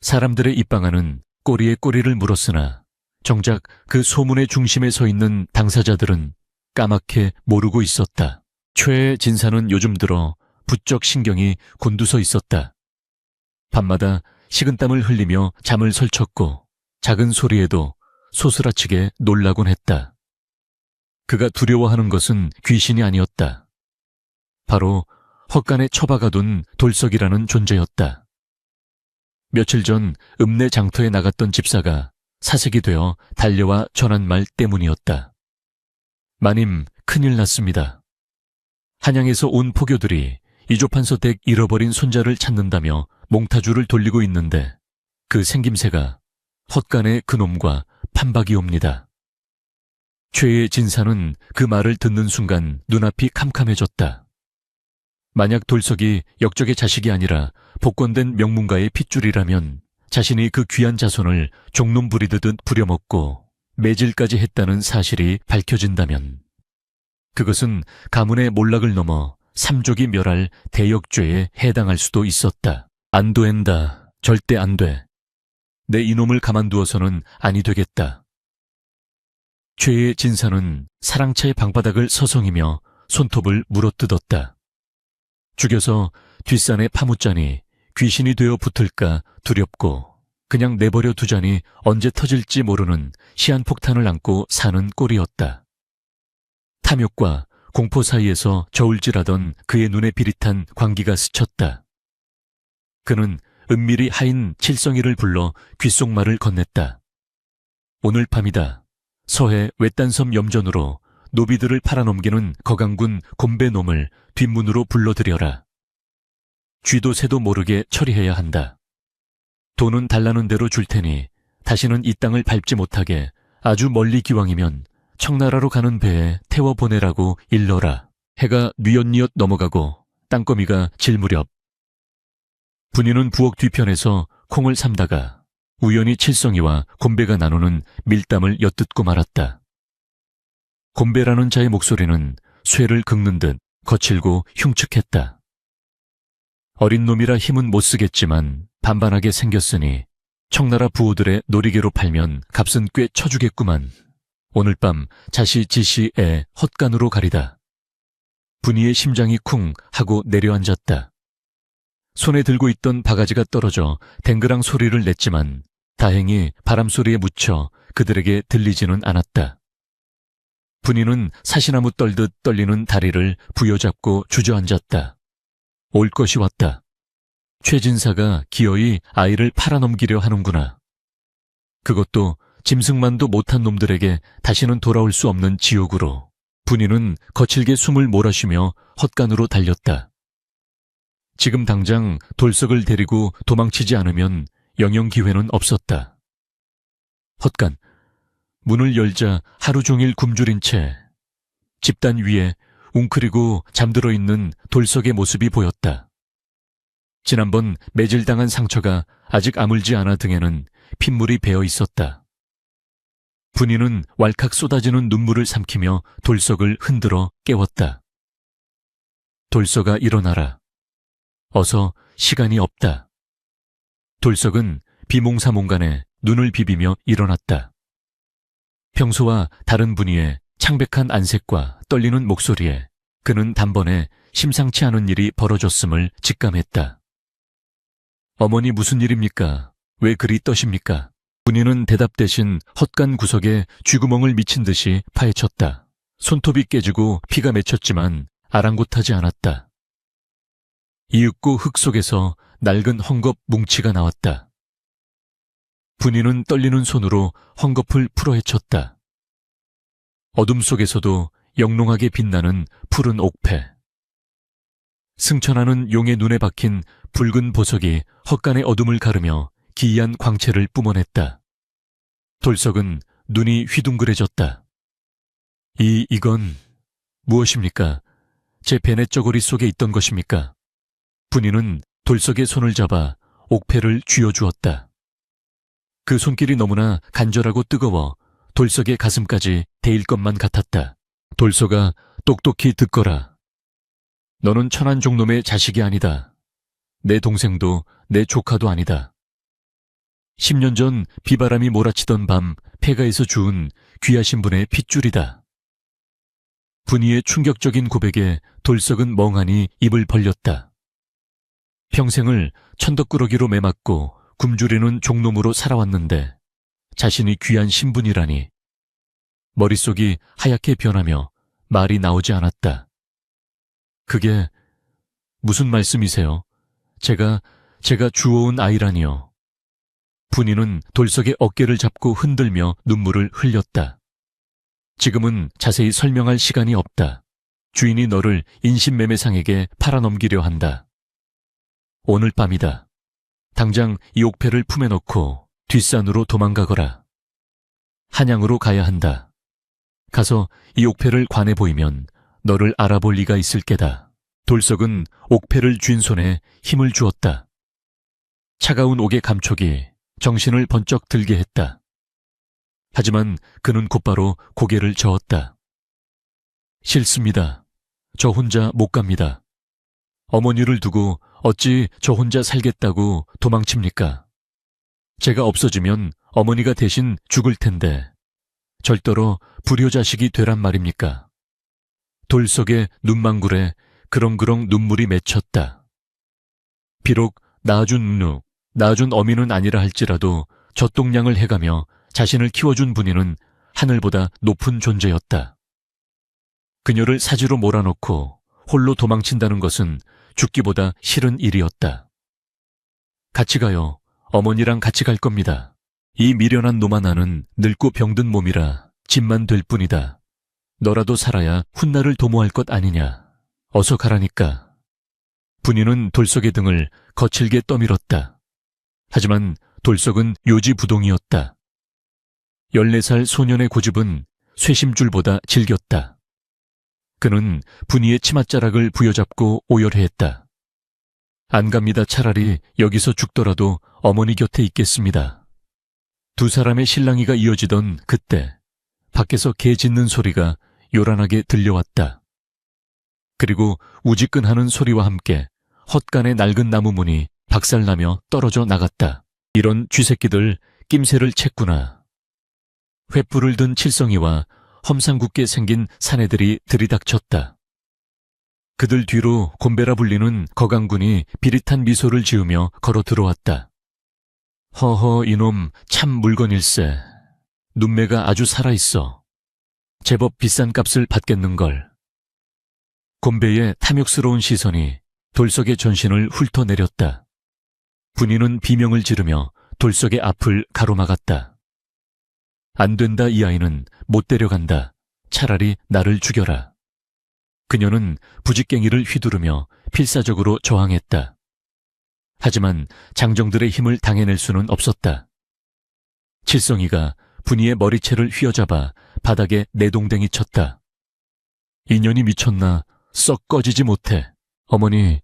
사람들의 입방아는 꼬리에 꼬리를 물었으나 정작 그 소문의 중심에 서 있는 당사자들은 까맣게 모르고 있었다. 최의 진사는 요즘 들어 부쩍 신경이 곤두서 있었다. 밤마다 식은땀을 흘리며 잠을 설쳤고 작은 소리에도 소스라치게 놀라곤 했다. 그가 두려워하는 것은 귀신이 아니었다. 바로 헛간에 처박아둔 돌석이라는 존재였다. 며칠 전 읍내 장터에 나갔던 집사가 사색이 되어 달려와 전한 말 때문이었다. 마님, 큰일 났습니다. 한양에서 온 포교들이 이조판서 댁 잃어버린 손자를 찾는다며 몽타주를 돌리고 있는데 그 생김새가 헛간의 그놈과 판박이옵니다. 최의 진사는 그 말을 듣는 순간 눈앞이 캄캄해졌다. 만약 돌석이 역적의 자식이 아니라 복권된 명문가의 핏줄이라면 자신이 그 귀한 자손을 종놈 부리듯 부려먹고 매질까지 했다는 사실이 밝혀진다면 그것은 가문의 몰락을 넘어 삼족이 멸할 대역죄에 해당할 수도 있었다. 안 된다. 절대 안 돼. 내 이놈을 가만두어서는 아니 되겠다. 최의 진사는 사랑차의 방바닥을 서성이며 손톱을 물어뜯었다. 죽여서 뒷산에 파묻자니 귀신이 되어 붙을까 두렵고 그냥 내버려 두자니 언제 터질지 모르는 시한폭탄을 안고 사는 꼴이었다. 탐욕과 공포 사이에서 저울질하던 그의 눈에 비릿한 광기가 스쳤다. 그는 은밀히 하인 칠성이를 불러 귓속말을 건넸다. 오늘 밤이다. 서해 외딴섬 염전으로 노비들을 팔아넘기는 거강군 곰배놈을 뒷문으로 불러들여라. 쥐도 새도 모르게 처리해야 한다. 돈은 달라는 대로 줄 테니 다시는 이 땅을 밟지 못하게 아주 멀리 기왕이면 청나라로 가는 배에 태워 보내라고 일러라. 해가 뉘엿뉘엿 넘어가고 땅거미가 질 무렵 분이는 부엌 뒤편에서 콩을 삶다가 우연히 칠성이와 곤배가 나누는 밀담을 엿듣고 말았다. 곤배라는 자의 목소리는 쇠를 긁는 듯 거칠고 흉측했다. 어린 놈이라 힘은 못 쓰겠지만 반반하게 생겼으니 청나라 부호들의 놀이개로 팔면 값은 꽤 쳐주겠구만. 오늘 밤 자시지시에 헛간으로 가리다. 분이의 심장이 쿵 하고 내려앉았다. 손에 들고 있던 바가지가 떨어져 댕그랑 소리를 냈지만 다행히 바람소리에 묻혀 그들에게 들리지는 않았다. 분이는 사시나무 떨듯 떨리는 다리를 부여잡고 주저앉았다. 올 것이 왔다. 최진사가 기어이 아이를 팔아넘기려 하는구나. 그것도 짐승만도 못한 놈들에게 다시는 돌아올 수 없는 지옥으로. 분이는 거칠게 숨을 몰아쉬며 헛간으로 달렸다. 지금 당장 돌석을 데리고 도망치지 않으면 영영 기회는 없었다. 헛간, 문을 열자 하루 종일 굶주린 채 집단 위에 웅크리고 잠들어 있는 돌석의 모습이 보였다. 지난번 매질당한 상처가 아직 아물지 않아 등에는 핏물이 배어 있었다. 분이는 왈칵 쏟아지는 눈물을 삼키며 돌석을 흔들어 깨웠다. 돌석아 일어나라. 어서, 시간이 없다. 돌석은 비몽사몽간에 눈을 비비며 일어났다. 평소와 다른 분이의 창백한 안색과 떨리는 목소리에 그는 단번에 심상치 않은 일이 벌어졌음을 직감했다. 어머니 무슨 일입니까? 왜 그리 떠십니까? 분이는 대답 대신 헛간 구석에 쥐구멍을 미친 듯이 파헤쳤다. 손톱이 깨지고 피가 맺혔지만 아랑곳하지 않았다. 이윽고 흙 속에서 낡은 헝겊 뭉치가 나왔다. 분이는 떨리는 손으로 헝겊을 풀어헤쳤다. 어둠 속에서도 영롱하게 빛나는 푸른 옥패. 승천하는 용의 눈에 박힌 붉은 보석이 헛간의 어둠을 가르며 기이한 광채를 뿜어냈다. 돌석은 눈이 휘둥그레졌다. 이건 무엇입니까? 제 베넷 저고리 속에 있던 것입니까? 분이는 돌석의 손을 잡아 옥패를 쥐어주었다. 그 손길이 너무나 간절하고 뜨거워 돌석의 가슴까지 데일 것만 같았다. 돌석아, 똑똑히 듣거라. 너는 천한종놈의 자식이 아니다. 내 동생도 내 조카도 아니다. 10년 전 비바람이 몰아치던 밤 폐가에서 주운 귀하신 분의 핏줄이다. 분이의 충격적인 고백에 돌석은 멍하니 입을 벌렸다. 평생을 천덕꾸러기로 매맞고 굶주리는 종놈으로 살아왔는데 자신이 귀한 신분이라니. 머릿속이 하얗게 변하며 말이 나오지 않았다. 그게 무슨 말씀이세요? 제가 주워온 아이라니요. 분이는 돌석의 어깨를 잡고 흔들며 눈물을 흘렸다. 지금은 자세히 설명할 시간이 없다. 주인이 너를 인신매매상에게 팔아넘기려 한다. 오늘 밤이다. 당장 이 옥패를 품에 넣고 뒷산으로 도망가거라. 한양으로 가야 한다. 가서 이 옥패를 관해 보이면 너를 알아볼 리가 있을 게다. 돌석은 옥패를 쥔 손에 힘을 주었다. 차가운 옥의 감촉이 정신을 번쩍 들게 했다. 하지만 그는 곧바로 고개를 저었다. 싫습니다. 저 혼자 못 갑니다. 어머니를 두고 어찌 저 혼자 살겠다고 도망칩니까? 제가 없어지면 어머니가 대신 죽을 텐데 절대로 불효자식이 되란 말입니까? 돌석의 눈망굴에 그렁그렁 눈물이 맺혔다. 비록 낳아준 어미는 아니라 할지라도 젖동량을 해가며 자신을 키워준 분이는 하늘보다 높은 존재였다. 그녀를 사지로 몰아넣고 홀로 도망친다는 것은 죽기보다 싫은 일이었다. 같이 가요. 어머니랑 같이 갈 겁니다. 이 미련한 놈아 나는 늙고 병든 몸이라 짐만 될 뿐이다. 너라도 살아야 훗날을 도모할 것 아니냐. 어서 가라니까. 분이는 돌석의 등을 거칠게 떠밀었다. 하지만 돌석은 요지부동이었다. 14살 소년의 고집은 쇠심줄보다 질겼다. 그는 분이의 치맛자락을 부여잡고 오열해했다. 안 갑니다. 차라리 여기서 죽더라도 어머니 곁에 있겠습니다. 두 사람의 실랑이가 이어지던 그때 밖에서 개 짖는 소리가 요란하게 들려왔다. 그리고 우지끈하는 소리와 함께 헛간의 낡은 나무 문이 박살나며 떨어져 나갔다. 이런 쥐새끼들 낌새를 챘구나. 횃불을 든 칠성이와 험상궂게 생긴 사내들이 들이닥쳤다. 그들 뒤로 곰배라 불리는 거강군이 비릿한 미소를 지으며 걸어 들어왔다. 허허, 이놈 참 물건일세. 눈매가 아주 살아있어. 제법 비싼 값을 받겠는걸. 곰배의 탐욕스러운 시선이 돌석의 전신을 훑어내렸다. 분이는 비명을 지르며 돌석의 앞을 가로막았다. 안 된다. 이 아이는 못 데려간다. 차라리 나를 죽여라. 그녀는 부직갱이를 휘두르며 필사적으로 저항했다. 하지만 장정들의 힘을 당해낼 수는 없었다. 칠성이가 분이의 머리채를 휘어잡아 바닥에 내동댕이 쳤다. 인연이 미쳤나. 썩 꺼지지 못해. 어머니.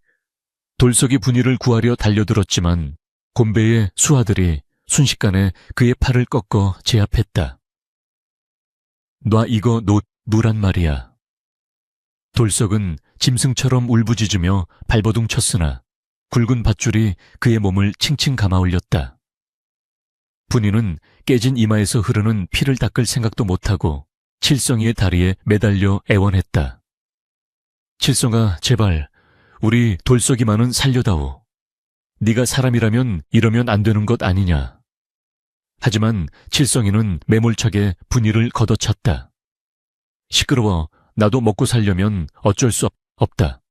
돌석이 분이를 구하려 달려들었지만 곰배의 수하들이 순식간에 그의 팔을 꺾어 제압했다. 놔, 이거 놓란 말이야. 돌석은 짐승처럼 울부짖으며 발버둥 쳤으나 굵은 밧줄이 그의 몸을 칭칭 감아 올렸다. 분이는 깨진 이마에서 흐르는 피를 닦을 생각도 못하고 칠성이의 다리에 매달려 애원했다. 칠성아, 제발 우리 돌석이만은 살려다오. 네가 사람이라면 이러면 안 되는 것 아니냐. 하지만 칠성이는 매몰차게 분이를 걷어찼다. 시끄러워. 나도 먹고 살려면 어쩔 수 없다.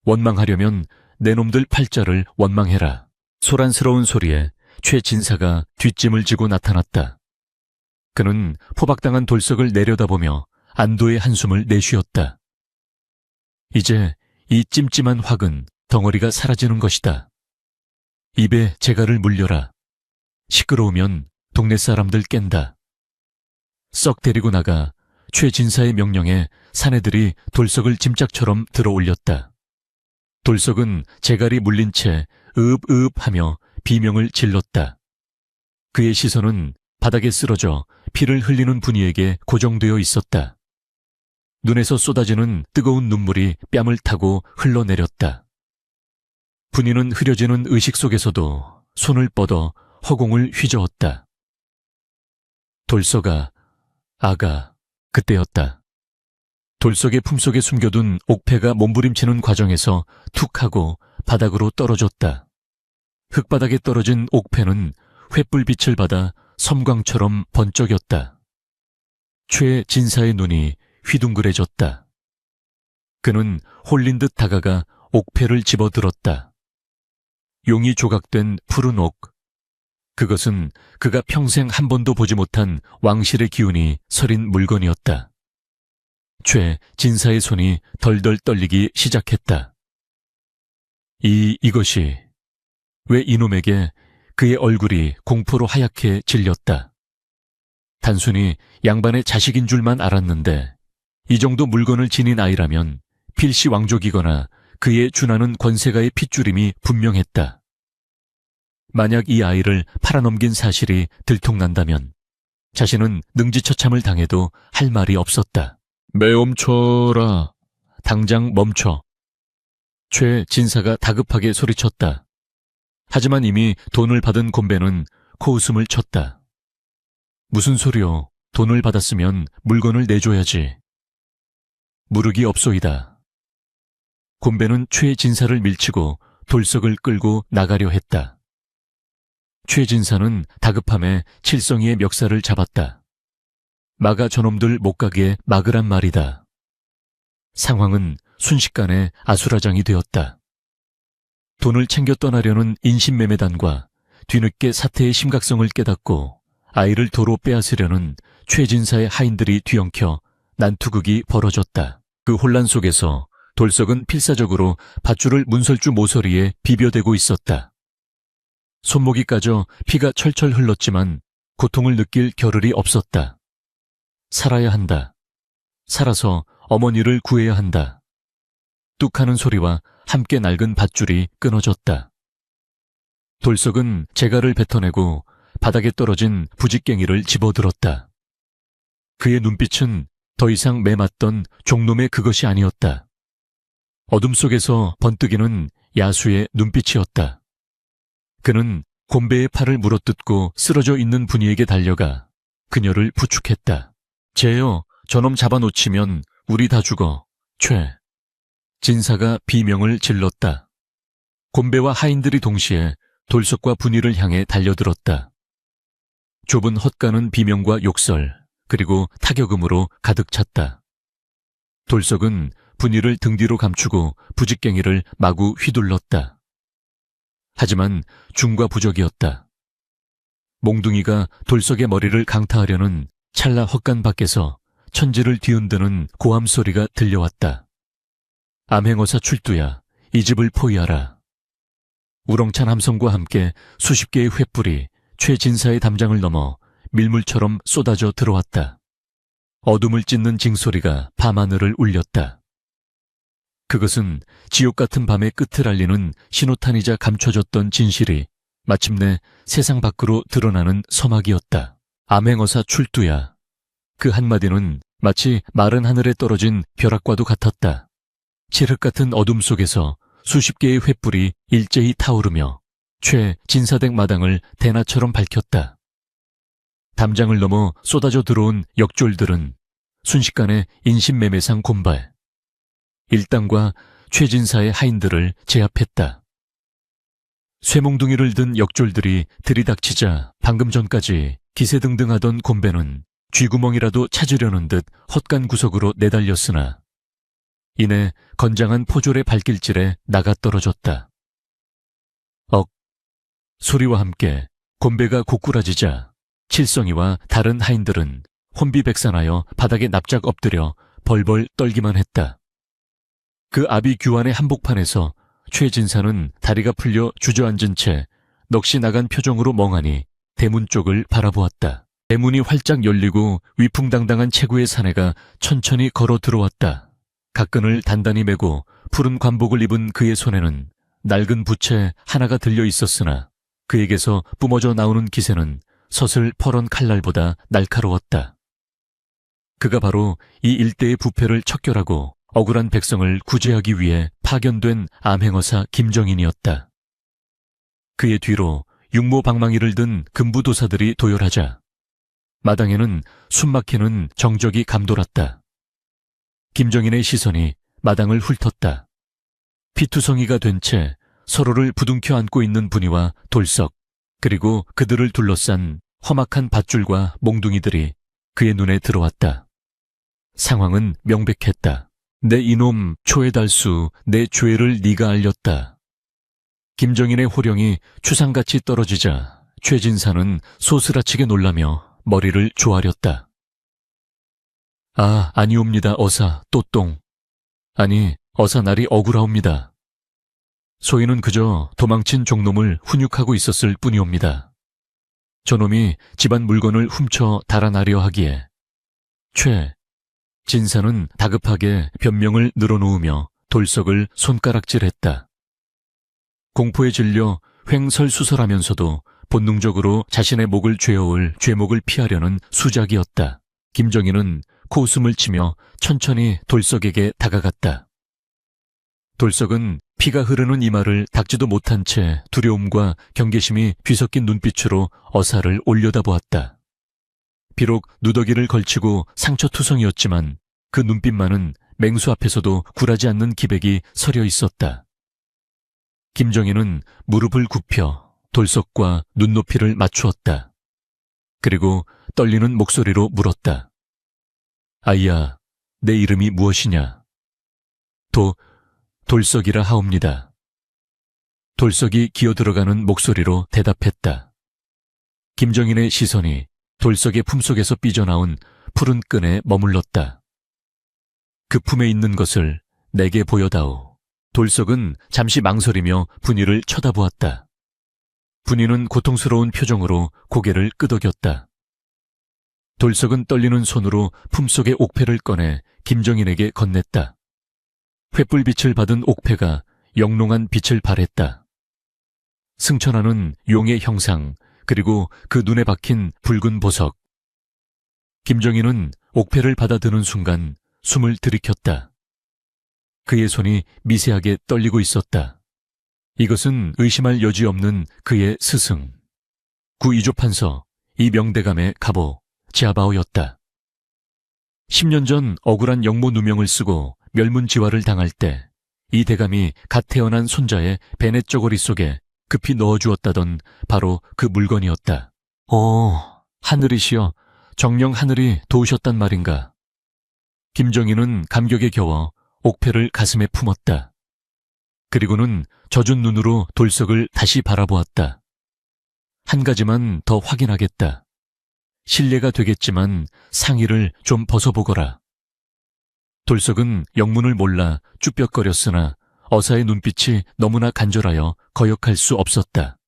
원망하려면 내 놈들 팔자를 원망해라. 소란스러운 소리에 최진사가 뒷짐을 지고 나타났다. 그는 포박당한 돌석을 내려다보며 안도의 한숨을 내쉬었다. 이제 이 찜찜한 확은 덩어리가 사라지는 것이다. 입에 재갈을 물려라. 시끄러우면 동네 사람들 깬다. 썩 데리고 나가. 최진사의 명령에 사내들이 돌석을 짐짝처럼 들어 올렸다. 돌석은 재갈이 물린 채 으읍으읍하며 비명을 질렀다. 그의 시선은 바닥에 쓰러져 피를 흘리는 분이에게 고정되어 있었다. 눈에서 쏟아지는 뜨거운 눈물이 뺨을 타고 흘러내렸다. 분이는 흐려지는 의식 속에서도 손을 뻗어 허공을 휘저었다. 돌석아, 아가. 그때였다. 돌석의 품속에 숨겨둔 옥패가 몸부림치는 과정에서 툭 하고 바닥으로 떨어졌다. 흙바닥에 떨어진 옥패는 횃불빛을 받아 섬광처럼 번쩍였다. 최진사의 눈이 휘둥그레졌다. 그는 홀린 듯 다가가 옥패를 집어들었다. 용이 조각된 푸른 옥. 그것은 그가 평생 한 번도 보지 못한 왕실의 기운이 서린 물건이었다. 최진사의 손이 덜덜 떨리기 시작했다. 이것이 왜 이놈에게 그의 얼굴이 공포로 하얗게 질렸다. 단순히 양반의 자식인 줄만 알았는데 이 정도 물건을 지닌 아이라면 필시 왕족이거나 그의 준하는 권세가의 핏줄임이 분명했다. 만약 이 아이를 팔아넘긴 사실이 들통난다면 자신은 능지처참을 당해도 할 말이 없었다. 매엄쳐라. 당장 멈춰. 최진사가 다급하게 소리쳤다. 하지만 이미 돈을 받은 곰배는 코웃음을 쳤다. 무슨 소리요. 돈을 받았으면 물건을 내줘야지. 무르기 없소이다. 곰배는 최진사를 밀치고 돌석을 끌고 나가려 했다. 최진사는 다급함에 칠성이의 멱살을 잡았다. 막아 저놈들 못 가게 막으란 말이다. 상황은 순식간에 아수라장이 되었다. 돈을 챙겨 떠나려는 인신매매단과 뒤늦게 사태의 심각성을 깨닫고 아이를 도로 빼앗으려는 최진사의 하인들이 뒤엉켜 난투극이 벌어졌다. 그 혼란 속에서 돌석은 필사적으로 밧줄을 문설주 모서리에 비벼대고 있었다. 손목이 까져 피가 철철 흘렀지만 고통을 느낄 겨를이 없었다. 살아야 한다. 살아서 어머니를 구해야 한다. 뚝하는 소리와 함께 낡은 밧줄이 끊어졌다. 돌석은 재갈을 뱉어내고 바닥에 떨어진 부직갱이를 집어들었다. 그의 눈빛은 더 이상 매맞던 종놈의 그것이 아니었다. 어둠 속에서 번뜩이는 야수의 눈빛이었다. 그는 곤배의 팔을 물어뜯고 쓰러져 있는 분이에게 달려가 그녀를 부축했다. 쟤여, 저놈 잡아놓치면 우리 다 죽어. 최. 진사가 비명을 질렀다. 곤배와 하인들이 동시에 돌석과 분이를 향해 달려들었다. 좁은 헛간은 비명과 욕설, 그리고 타격음으로 가득 찼다. 돌석은 분이를 등 뒤로 감추고 부직갱이를 마구 휘둘렀다. 하지만 중과 부적이었다. 몽둥이가 돌석의 머리를 강타하려는 찰나 헛간 밖에서 천지를 뒤흔드는 고함 소리가 들려왔다. 암행어사 출두야, 이 집을 포위하라. 우렁찬 함성과 함께 수십 개의 횃불이 최진사의 담장을 넘어 밀물처럼 쏟아져 들어왔다. 어둠을 찢는 징소리가 밤하늘을 울렸다. 그것은 지옥 같은 밤의 끝을 알리는 신호탄이자 감춰졌던 진실이 마침내 세상 밖으로 드러나는 서막이었다. 암행어사 출두야. 그 한마디는 마치 마른 하늘에 떨어진 벼락과도 같았다. 칠흑 같은 어둠 속에서 수십 개의 횃불이 일제히 타오르며 최진사댁 마당을 대낮처럼 밝혔다. 담장을 넘어 쏟아져 들어온 역졸들은 순식간에 인신매매상 곤발, 일당과 최진사의 하인들을 제압했다. 쇠몽둥이를 든 역졸들이 들이닥치자 방금 전까지 기세등등하던 곤배는 쥐구멍이라도 찾으려는 듯 헛간 구석으로 내달렸으나 이내 건장한 포졸의 발길질에 나가떨어졌다. 억! 소리와 함께 곤배가 고꾸라지자 칠성이와 다른 하인들은 혼비백산하여 바닥에 납작 엎드려 벌벌 떨기만 했다. 그 아비 규환의 한복판에서 최진사는 다리가 풀려 주저앉은 채 넋이 나간 표정으로 멍하니 대문 쪽을 바라보았다. 대문이 활짝 열리고 위풍당당한 체구의 사내가 천천히 걸어 들어왔다. 각근을 단단히 메고 푸른 관복을 입은 그의 손에는 낡은 부채 하나가 들려 있었으나 그에게서 뿜어져 나오는 기세는 서슬 퍼런 칼날보다 날카로웠다. 그가 바로 이 일대의 부패를 척결하고 억울한 백성을 구제하기 위해 파견된 암행어사 김정인이었다. 그의 뒤로 육모방망이를 든 금부도사들이 도열하자 마당에는 숨막히는 정적이 감돌았다. 김정인의 시선이 마당을 훑었다. 피투성이가 된 채 서로를 부둥켜 안고 있는 분이와 돌석, 그리고 그들을 둘러싼 험악한 밧줄과 몽둥이들이 그의 눈에 들어왔다. 상황은 명백했다. 내 이놈 초해달수, 내 죄를 네가 알렸다. 김정인의 호령이 추상같이 떨어지자 최진사는 소스라치게 놀라며 머리를 조아렸다. 아, 아니옵니다, 어사, 또똥. 아니, 어사 날이 억울하옵니다. 소인은 그저 도망친 종놈을 훈육하고 있었을 뿐이옵니다. 저놈이 집안 물건을 훔쳐 달아나려 하기에. 진사는 다급하게 변명을 늘어놓으며 돌석을 손가락질했다. 공포에 질려 횡설수설하면서도 본능적으로 자신의 목을 죄어올 죄목을 피하려는 수작이었다. 김정인은 코웃음을 치며 천천히 돌석에게 다가갔다. 돌석은 피가 흐르는 이마를 닦지도 못한 채 두려움과 경계심이 뒤섞인 눈빛으로 어사를 올려다보았다. 비록 누더기를 걸치고 상처투성이었지만 그 눈빛만은 맹수 앞에서도 굴하지 않는 기백이 서려 있었다. 김정인은 무릎을 굽혀 돌석과 눈높이를 맞추었다. 그리고 떨리는 목소리로 물었다. 아이야, 내 이름이 무엇이냐? 돌석이라 하옵니다. 돌석이 기어들어가는 목소리로 대답했다. 김정인의 시선이 돌석의 품속에서 삐져나온 푸른 끈에 머물렀다. 그 품에 있는 것을 내게 보여다오. 돌석은 잠시 망설이며 분이를 쳐다보았다. 분이는 고통스러운 표정으로 고개를 끄덕였다. 돌석은 떨리는 손으로 품속의 옥패를 꺼내 김정인에게 건넸다. 횃불빛을 받은 옥패가 영롱한 빛을 발했다. 승천하는 용의 형상, 그리고 그 눈에 박힌 붉은 보석. 김정인은 옥패를 받아드는 순간 숨을 들이켰다. 그의 손이 미세하게 떨리고 있었다. 이것은 의심할 여지 없는 그의 스승, 구 이조판서 이명대감의 갑오 지아바오였다. 10년 전 억울한 영모 누명을 쓰고 멸문지화를 당할 때 이 대감이 갓 태어난 손자의 베넷 저고리 속에 급히 넣어주었다던 바로 그 물건이었다. 하늘이시여, 정녕 하늘이 도우셨단 말인가. 김정인은 감격에 겨워 옥패를 가슴에 품었다. 그리고는 젖은 눈으로 돌석을 다시 바라보았다. 한 가지만 더 확인하겠다. 실례가 되겠지만 상의를 좀 벗어보거라. 돌석은 영문을 몰라 쭈뼛거렸으나 어사의 눈빛이 너무나 간절하여 거역할 수 없었다.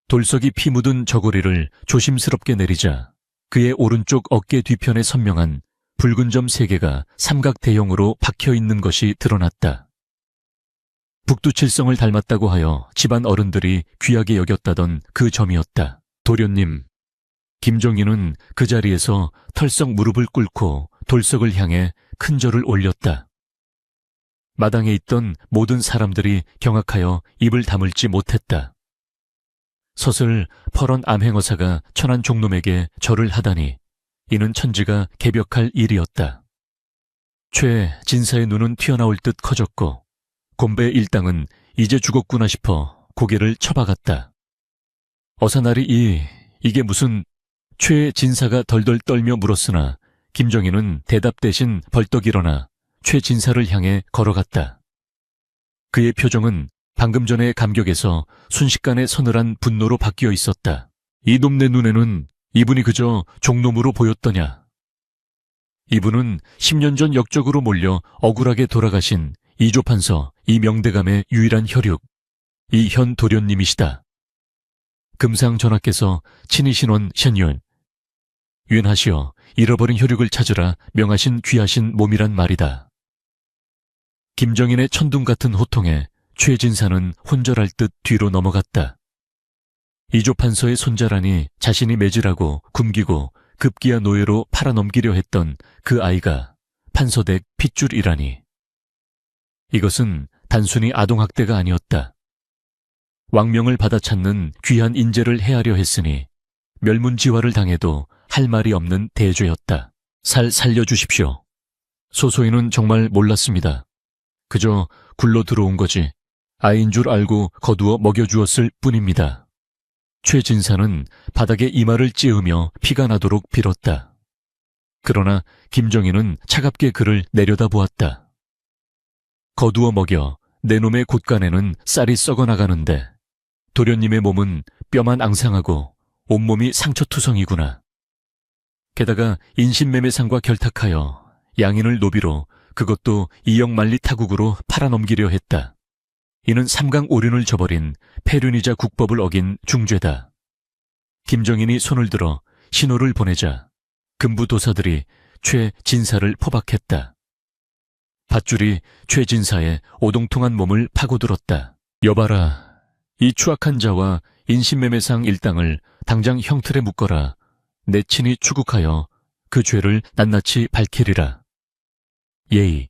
돌석이 피 묻은 저고리를 조심스럽게 내리자 그의 오른쪽 어깨 뒤편에 선명한 붉은 점 3개가 삼각 대형으로 박혀있는 것이 드러났다. 북두칠성을 닮았다고 하여 집안 어른들이 귀하게 여겼다던 그 점이었다. 도련님. 김정인은 그 자리에서 털썩 무릎을 꿇고 돌석을 향해 큰 절을 올렸다. 마당에 있던 모든 사람들이 경악하여 입을 다물지 못했다. 서슬 퍼런 암행어사가 천한 종놈에게 절을 하다니 이는 천지가 개벽할 일이었다. 최 진사의 눈은 튀어나올 듯 커졌고 곰배 일당은 이제 죽었구나 싶어 고개를 쳐박았다. 어사날이 이게 무슨... 최 진사가 덜덜 떨며 물었으나 김정인은 대답 대신 벌떡 일어나 최 진사를 향해 걸어갔다. 그의 표정은 방금 전의 감격에서 순식간에 서늘한 분노로 바뀌어 있었다. 이놈네 눈에는 이분이 그저 종놈으로 보였더냐. 이분은 10년 전 역적으로 몰려 억울하게 돌아가신 이조판서 이명대감의 유일한 혈육, 이현 도련님이시다. 금상전하께서 친히 신원 현율. 윤하시어 잃어버린 혈육을 찾으라 명하신 귀하신 몸이란 말이다. 김정인의 천둥 같은 호통에 최진사는 혼절할 듯 뒤로 넘어갔다. 이조판서의 손자라니 자신이 매질하고 굶기고 급기야 노예로 팔아넘기려 했던 그 아이가 판서댁 핏줄이라니. 이것은 단순히 아동학대가 아니었다. 왕명을 받아찾는 귀한 인재를 해하려 했으니 멸문지화를 당해도 할 말이 없는 대죄였다. 살려주십시오. 소소이는 정말 몰랐습니다. 그저 굴러 들어온 거지 아이인 줄 알고 거두어 먹여주었을 뿐입니다. 최진사는 바닥에 이마를 찌으며 피가 나도록 빌었다. 그러나 김정인은 차갑게 그를 내려다보았다. 거두어 먹여 내 놈의 곳간에는 쌀이 썩어나가는데 도련님의 몸은 뼈만 앙상하고 온몸이 상처투성이구나. 게다가 인신매매상과 결탁하여 양인을 노비로 그것도 이역만리 타국으로 팔아넘기려 했다. 이는 삼강오륜을 저버린 폐륜이자 국법을 어긴 중죄다. 김정인이 손을 들어 신호를 보내자 금부도사들이 최진사를 포박했다. 밧줄이 최진사의 오동통한 몸을 파고들었다. 여봐라, 이 추악한 자와 인신매매상 일당을 당장 형틀에 묶어라. 내 친히 추국하여 그 죄를 낱낱이 밝히리라. 예의.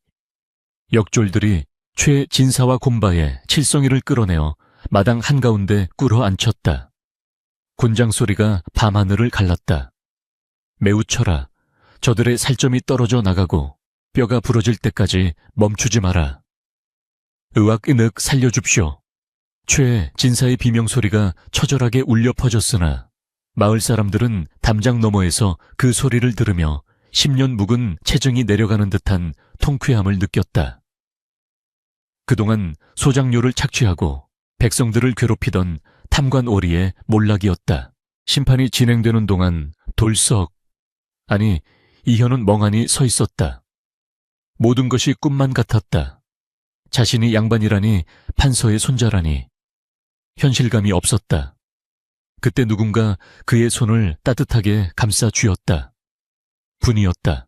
역졸들이 최진사와 곰바의 칠성이를 끌어내어 마당 한가운데 꿇어 앉혔다. 곤장 소리가 밤하늘을 갈랐다. 매우 쳐라. 저들의 살점이 떨어져 나가고 뼈가 부러질 때까지 멈추지 마라. 의악은흑 살려줍시오. 최진사의 비명소리가 처절하게 울려 퍼졌으나 마을 사람들은 담장 너머에서 그 소리를 들으며 10년 묵은 체증이 내려가는 듯한 통쾌함을 느꼈다. 그동안 소장료를 착취하고 백성들을 괴롭히던 탐관 오리의 몰락이었다. 심판이 진행되는 동안 돌석, 아니 이현은 멍하니 서 있었다. 모든 것이 꿈만 같았다. 자신이 양반이라니, 판서의 손자라니. 현실감이 없었다. 그때 누군가 그의 손을 따뜻하게 감싸 쥐었다. 분이었다.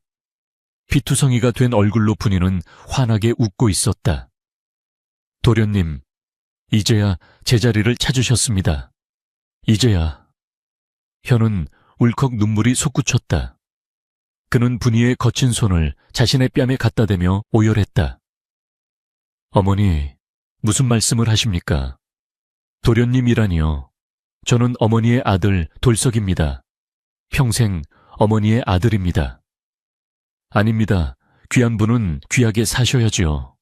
피투성이가 된 얼굴로 분이는 환하게 웃고 있었다. 도련님, 이제야 제자리를 찾으셨습니다. 이제야. 현은 울컥 눈물이 솟구쳤다. 그는 분이의 거친 손을 자신의 뺨에 갖다 대며 오열했다. 어머니, 무슨 말씀을 하십니까? 도련님이라니요. 저는 어머니의 아들 돌석입니다. 평생 어머니의 아들입니다. 아닙니다. 귀한 분은 귀하게 사셔야지요.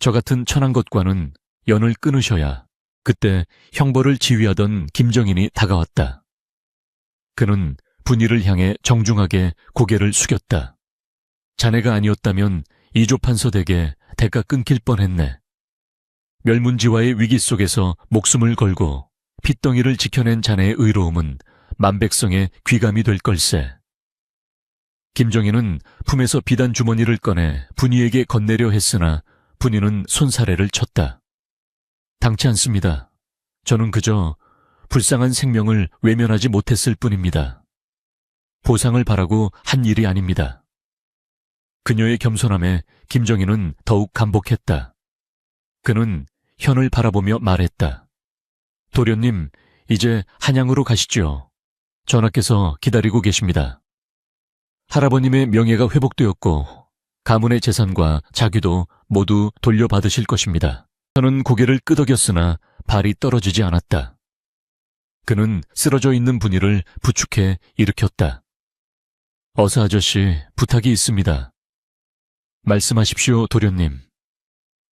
저 같은 천한 것과는 연을 끊으셔야. 그때 형벌을 지휘하던 김정인이 다가왔다. 그는 분이를 향해 정중하게 고개를 숙였다. 자네가 아니었다면 이조판서 댁에 대가 끊길 뻔했네. 멸문지화의 위기 속에서 목숨을 걸고 핏덩이를 지켜낸 자네의 의로움은 만백성의 귀감이 될 걸세. 김정인은 품에서 비단 주머니를 꺼내 분이에게 건네려 했으나 분이는 손사래를 쳤다. 당치 않습니다. 저는 그저 불쌍한 생명을 외면하지 못했을 뿐입니다. 보상을 바라고 한 일이 아닙니다. 그녀의 겸손함에 김정인은 더욱 감복했다. 그는 현을 바라보며 말했다. 도련님, 이제 한양으로 가시죠. 전하께서 기다리고 계십니다. 할아버님의 명예가 회복되었고 가문의 재산과 자귀도 모두 돌려받으실 것입니다. 저는 고개를 끄덕였으나 발이 떨어지지 않았다. 그는 쓰러져 있는 분이를 부축해 일으켰다. 어서 아저씨, 부탁이 있습니다. 말씀하십시오, 도련님.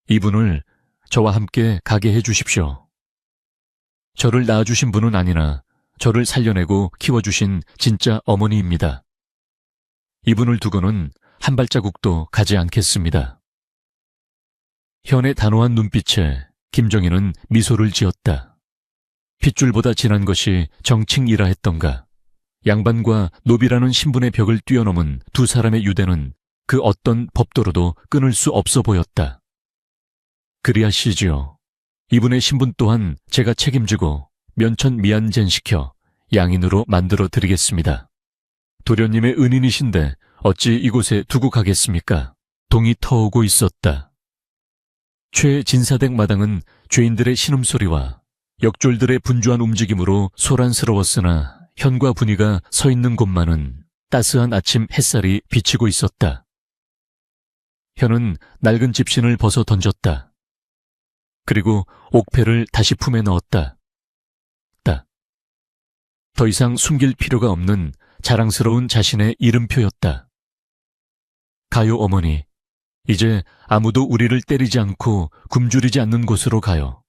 이분을 저와 함께 가게 해 주십시오. 저를 낳아주신 분은 아니나 저를 살려내고 키워주신 진짜 어머니입니다. 이분을 두고는 한 발자국도 가지 않겠습니다. 현의 단호한 눈빛에 김정인은 미소를 지었다. 핏줄보다 진한 것이 정칭이라 했던가. 양반과 노비라는 신분의 벽을 뛰어넘은 두 사람의 유대는 그 어떤 법도로도 끊을 수 없어 보였다. 그리하시지요. 이분의 신분 또한 제가 책임지고 면천미안젠시켜 양인으로 만들어 드리겠습니다. 도련님의 은인이신데 어찌 이곳에 두고 가겠습니까? 동이 터오고 있었다. 최진사댁 마당은 죄인들의 신음소리와 역졸들의 분주한 움직임으로 소란스러웠으나 현과 분이가 서 있는 곳만은 따스한 아침 햇살이 비치고 있었다. 현은 낡은 집신을 벗어 던졌다. 그리고 옥패를 다시 품에 넣었다. 더 이상 숨길 필요가 없는 자랑스러운 자신의 이름표였다. 가요, 어머니. 이제 아무도 우리를 때리지 않고 굶주리지 않는 곳으로 가요.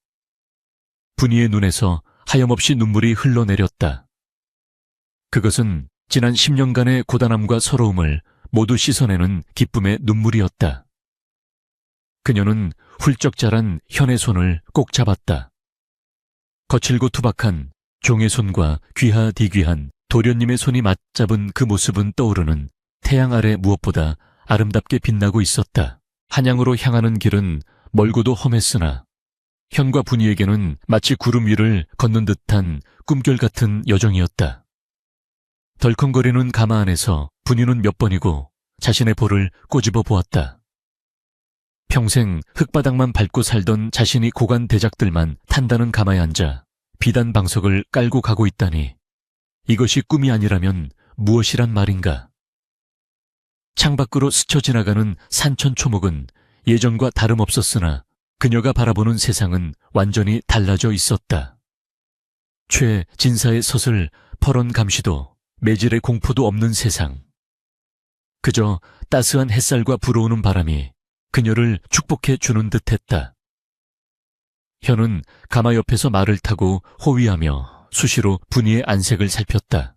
분이의 눈에서 하염없이 눈물이 흘러내렸다. 그것은 지난 10년간의 고단함과 서러움을 모두 씻어내는 기쁨의 눈물이었다. 그녀는 훌쩍 자란 현의 손을 꼭 잡았다. 거칠고 투박한 종의 손과 귀하디귀한 도련님의 손이 맞잡은 그 모습은 떠오르는 태양 아래 무엇보다 아름답게 빛나고 있었다. 한양으로 향하는 길은 멀고도 험했으나 현과 분이에게는 마치 구름 위를 걷는 듯한 꿈결 같은 여정이었다. 덜컹거리는 가마 안에서 분이는 몇 번이고 자신의 볼을 꼬집어 보았다. 평생 흙바닥만 밟고 살던 자신이 고간 대작들만 탄다는 가마에 앉아 비단 방석을 깔고 가고 있다니, 이것이 꿈이 아니라면 무엇이란 말인가. 창밖으로 스쳐 지나가는 산천초목은 예전과 다름없었으나 그녀가 바라보는 세상은 완전히 달라져 있었다. 최진사의 서슬 퍼런 감시도 매질의 공포도 없는 세상. 그저 따스한 햇살과 불어오는 바람이 그녀를 축복해 주는 듯했다. 현은 가마 옆에서 말을 타고 호위하며 수시로 분이의 안색을 살폈다.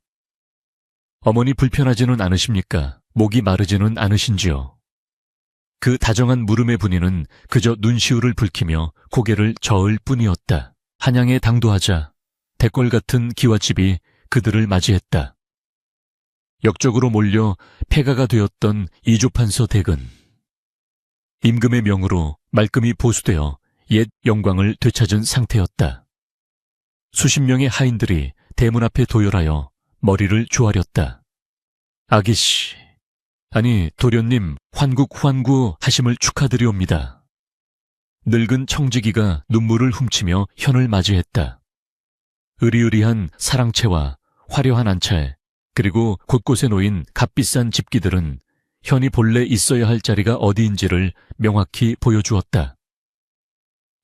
어머니 불편하지는 않으십니까? 목이 마르지는 않으신지요? 그 다정한 물음의 분이는 그저 눈시울을 붉히며 고개를 저을 뿐이었다. 한양에 당도하자 대궐 같은 기와집이 그들을 맞이했다. 역적으로 몰려 폐가가 되었던 이조판서 댁은 임금의 명으로 말끔히 보수되어 옛 영광을 되찾은 상태였다. 수십 명의 하인들이 대문 앞에 도열하여 머리를 조아렸다. 아기씨, 아니 도련님 환국 하심을 축하드리옵니다. 늙은 청지기가 눈물을 훔치며 현을 맞이했다. 으리으리한 사랑채와 화려한 안차에 그리고 곳곳에 놓인 값비싼 집기들은 현이 본래 있어야 할 자리가 어디인지를 명확히 보여주었다.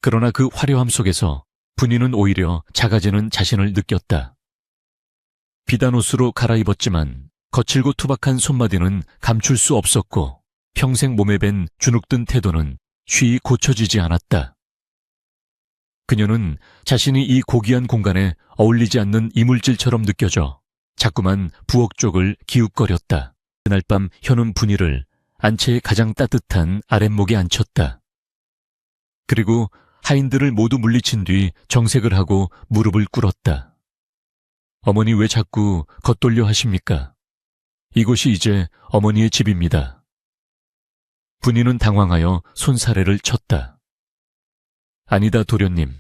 그러나 그 화려함 속에서 분이는 오히려 작아지는 자신을 느꼈다. 비단 옷으로 갈아입었지만 거칠고 투박한 손마디는 감출 수 없었고 평생 몸에 밴 주눅든 태도는 쉬이 고쳐지지 않았다. 그녀는 자신이 이 고귀한 공간에 어울리지 않는 이물질처럼 느껴져 자꾸만 부엌 쪽을 기웃거렸다. 그날 밤 현은 분이를 안채의 가장 따뜻한 아랫목에 앉혔다. 그리고 하인들을 모두 물리친 뒤 정색을 하고 무릎을 꿇었다. 어머니 왜 자꾸 겉돌려 하십니까? 이곳이 이제 어머니의 집입니다. 분이는 당황하여 손사래를 쳤다. 아니다 도련님.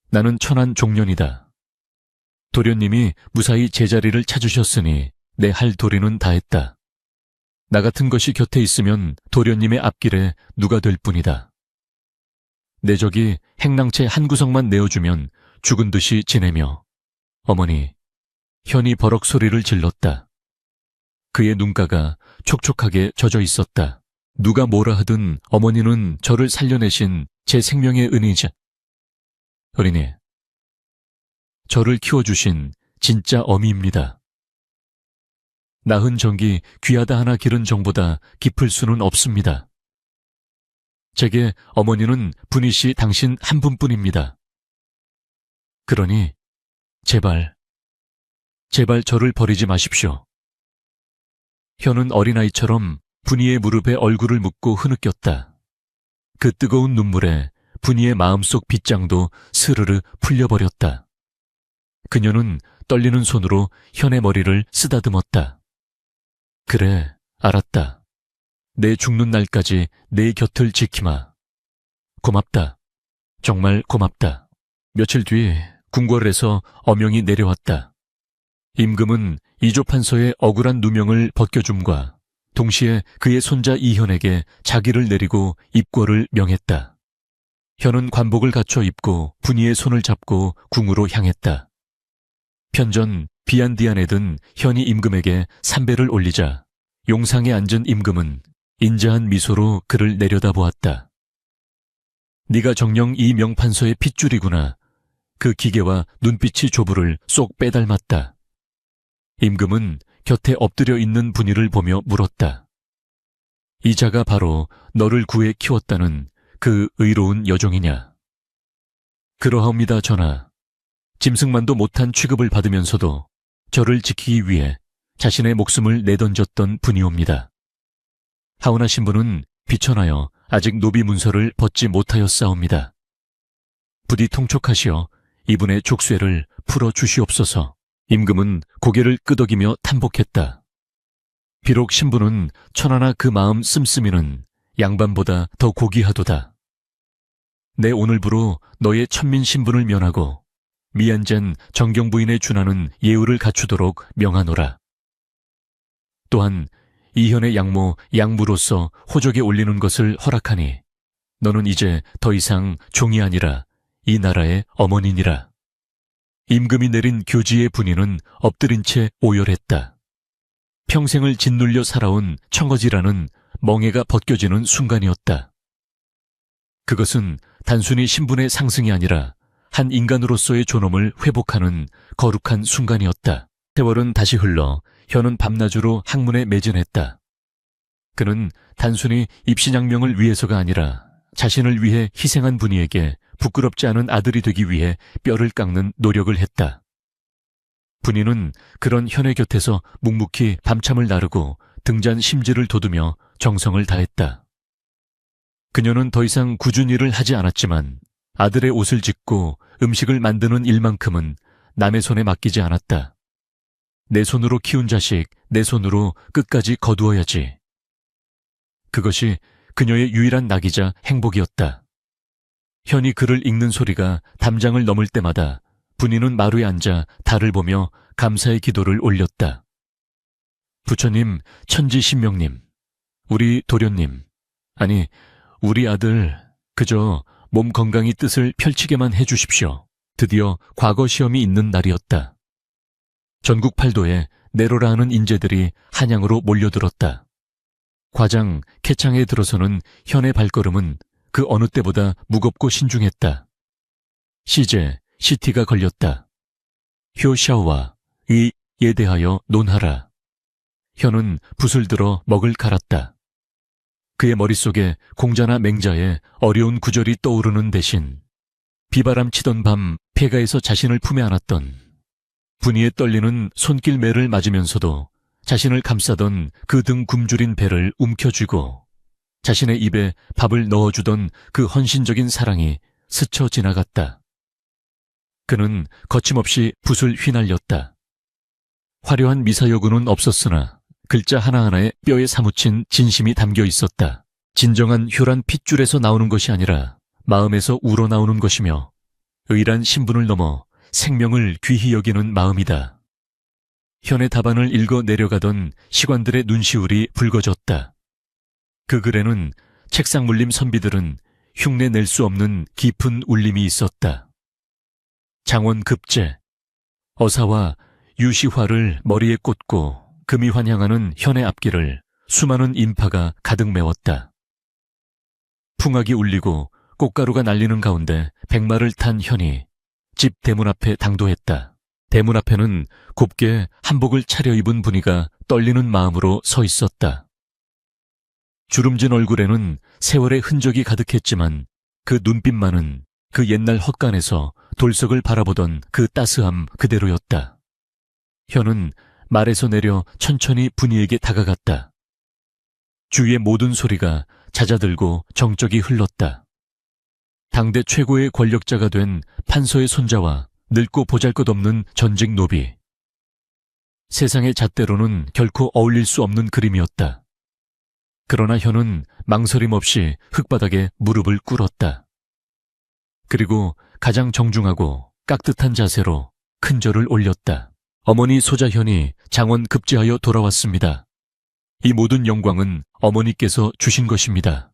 나는 천한 종년이다. 도련님이 무사히 제자리를 찾으셨으니 내 할 도리는 다했다. 나 같은 것이 곁에 있으면 도련님의 앞길에 누가 될 뿐이다. 내 적이 행랑채 한 구석만 내어주면 죽은 듯이 지내며 어머니, 현이 버럭 소리를 질렀다. 그의 눈가가 촉촉하게 젖어 있었다. 누가 뭐라 하든 어머니는 저를 살려내신 제 생명의 은이자. 어린이, 저를 키워주신 진짜 어미입니다. 낳은 정기 귀하다 하나 기른 정보다 깊을 수는 없습니다. 제게 어머니는 분이씨 당신 한 분뿐입니다. 그러니 제발 저를 버리지 마십시오. 현은 어린아이처럼 분이의 무릎에 얼굴을 묻고 흐느꼈다. 그 뜨거운 눈물에 분이의 마음속 빗장도 스르르 풀려버렸다. 그녀는 떨리는 손으로 현의 머리를 쓰다듬었다. 그래, 알았다. 내 죽는 날까지 내 곁을 지키마. 고맙다. 정말 고맙다. 며칠 뒤 궁궐에서 어명이 내려왔다. 임금은 이조판서의 억울한 누명을 벗겨줌과 동시에 그의 손자 이현에게 자기를 내리고 입궐을 명했다. 현은 관복을 갖춰 입고 분이의 손을 잡고 궁으로 향했다. 편전 비안디안에 든 현이 임금에게 삼배를 올리자 용상에 앉은 임금은 인자한 미소로 그를 내려다보았다. 네가 정녕 이 명판서의 핏줄이구나. 그 기계와 눈빛이 조부를 쏙 빼닮았다. 임금은 곁에 엎드려 있는 분이를 보며 물었다. 이 자가 바로 너를 구해 키웠다는 그 의로운 여종이냐? 그러하옵니다, 전하. 짐승만도 못한 취급을 받으면서도 저를 지키기 위해 자신의 목숨을 내던졌던 분이옵니다. 하오나 신부는 비천하여 아직 노비 문서를 벗지 못하였사옵니다. 부디 통촉하시어 이분의 족쇄를 풀어주시옵소서. 임금은 고개를 끄덕이며 탄복했다. 비록 신부는 천하나 그 마음 씀씀이는 양반보다 더 고귀하도다. 내 오늘부로 너의 천민 신분을 면하고 미안젠 정경부인의 준하는 예우를 갖추도록 명하노라. 또한 이현의 양모 양무로서 호적에 올리는 것을 허락하니 너는 이제 더 이상 종이 아니라 이 나라의 어머니니라. 임금이 내린 교지의 분위는 엎드린 채 오열했다. 평생을 짓눌려 살아온 청거지라는 멍에가 벗겨지는 순간이었다. 그것은 단순히 신분의 상승이 아니라 한 인간으로서의 존엄을 회복하는 거룩한 순간이었다. 세월은 다시 흘러 현은 밤낮으로 학문에 매진했다. 그는 단순히 입신양명을 위해서가 아니라 자신을 위해 희생한 분이에게 부끄럽지 않은 아들이 되기 위해 뼈를 깎는 노력을 했다. 분이는 그런 현의 곁에서 묵묵히 밤참을 나르고 등잔 심지를 돋우며 정성을 다했다. 그녀는 더 이상 굳은 일을 하지 않았지만 아들의 옷을 짓고 음식을 만드는 일만큼은 남의 손에 맡기지 않았다. 내 손으로 키운 자식, 내 손으로 끝까지 거두어야지. 그것이 그녀의 유일한 낙이자 행복이었다. 현이 글을 읽는 소리가 담장을 넘을 때마다 분이는 마루에 앉아 달을 보며 감사의 기도를 올렸다. 부처님, 천지신명님, 우리 도련님, 아니 우리 아들 그저 몸 건강히 뜻을 펼치게만 해주십시오. 드디어 과거 시험이 있는 날이었다. 전국 팔도에 내로라 하는 인재들이 한양으로 몰려들었다. 과장, 캐창에 들어서는 현의 발걸음은 그 어느 때보다 무겁고 신중했다. 시제, 시티가 걸렸다. 효샤오와 의에 대하여 논하라. 현은 붓을 들어 먹을 갈았다. 그의 머릿속에 공자나 맹자의 어려운 구절이 떠오르는 대신 비바람 치던 밤 폐가에서 자신을 품에 안았던 분이에 떨리는 손길매를 맞으면서도 자신을 감싸던 그 등 굶주린 배를 움켜쥐고 자신의 입에 밥을 넣어주던 그 헌신적인 사랑이 스쳐 지나갔다. 그는 거침없이 붓을 휘날렸다. 화려한 미사여구는 없었으나 글자 하나하나에 뼈에 사무친 진심이 담겨 있었다. 진정한 효란 핏줄에서 나오는 것이 아니라 마음에서 우러나오는 것이며 의란 신분을 넘어 생명을 귀히 여기는 마음이다. 현의 답안을 읽어 내려가던 시관들의 눈시울이 붉어졌다. 그 글에는 책상 물림 선비들은 흉내 낼 수 없는 깊은 울림이 있었다. 장원 급제, 어사와 유시화를 머리에 꽂고 금이 환향하는 현의 앞길을 수많은 인파가 가득 메웠다. 풍악이 울리고 꽃가루가 날리는 가운데 백마를 탄 현이 집 대문 앞에 당도했다. 대문 앞에는 곱게 한복을 차려입은 분이가 떨리는 마음으로 서 있었다. 주름진 얼굴에는 세월의 흔적이 가득했지만 그 눈빛만은 그 옛날 헛간에서 돌석을 바라보던 그 따스함 그대로였다. 현은 말에서 내려 천천히 분이에게 다가갔다. 주위의 모든 소리가 잦아들고 정적이 흘렀다. 당대 최고의 권력자가 된 판서의 손자와 늙고 보잘것없는 전직 노비. 세상의 잣대로는 결코 어울릴 수 없는 그림이었다. 그러나 현은 망설임 없이 흙바닥에 무릎을 꿇었다. 그리고 가장 정중하고 깍듯한 자세로 큰 절을 올렸다. 어머니 소자현이 장원 급제하여 돌아왔습니다. 이 모든 영광은 어머니께서 주신 것입니다.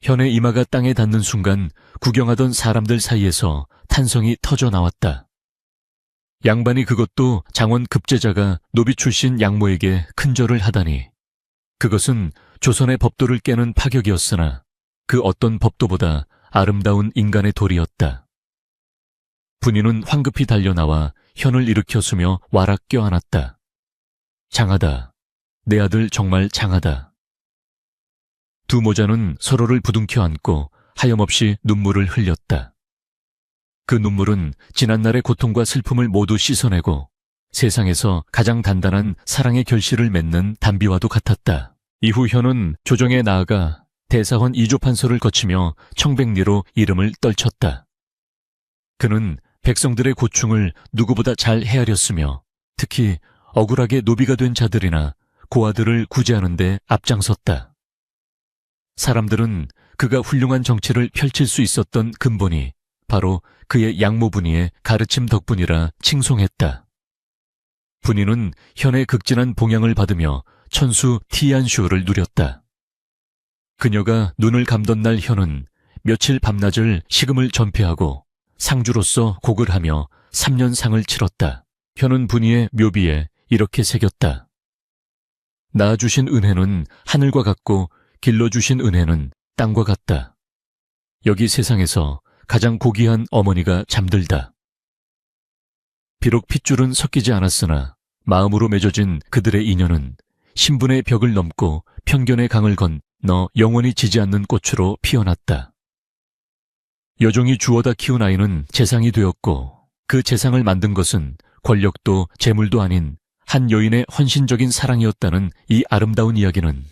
현의 이마가 땅에 닿는 순간 구경하던 사람들 사이에서 탄성이 터져 나왔다. 양반이 그것도 장원 급제자가 노비 출신 양모에게 큰 절을 하다니 그것은 조선의 법도를 깨는 파격이었으나 그 어떤 법도보다 아름다운 인간의 도리였다. 분이는 황급히 달려나와 현을 일으켜서며 와락 껴안았다. 장하다. 내 아들 정말 장하다. 두 모자는 서로를 부둥켜 안고 하염없이 눈물을 흘렸다. 그 눈물은 지난날의 고통과 슬픔을 모두 씻어내고 세상에서 가장 단단한 사랑의 결실을 맺는 단비와도 같았다. 이후 현은 조정에 나아가 대사헌 2조 판서를 거치며 청백리로 이름을 떨쳤다. 그는 백성들의 고충을 누구보다 잘 헤아렸으며 특히 억울하게 노비가 된 자들이나 고아들을 구제하는 데 앞장섰다. 사람들은 그가 훌륭한 정치를 펼칠 수 있었던 근본이 바로 그의 양모분이의 가르침 덕분이라 칭송했다. 분이는 현의 극진한 봉양을 받으며 천수 티안쇼를 누렸다. 그녀가 눈을 감던 날 현은 며칠 밤낮을 식음을 전폐하고 상주로서 곡을 하며 3년상을 치렀다. 현은 분이의 묘비에 이렇게 새겼다. 낳아주신 은혜는 하늘과 같고 길러주신 은혜는 땅과 같다. 여기 세상에서 가장 고귀한 어머니가 잠들다. 비록 핏줄은 섞이지 않았으나 마음으로 맺어진 그들의 인연은 신분의 벽을 넘고 편견의 강을 건너 영원히 지지 않는 꽃으로 피어났다. 여종이 주워다 키운 아이는 재상이 되었고 그 재상을 만든 것은 권력도 재물도 아닌 한 여인의 헌신적인 사랑이었다는 이 아름다운 이야기는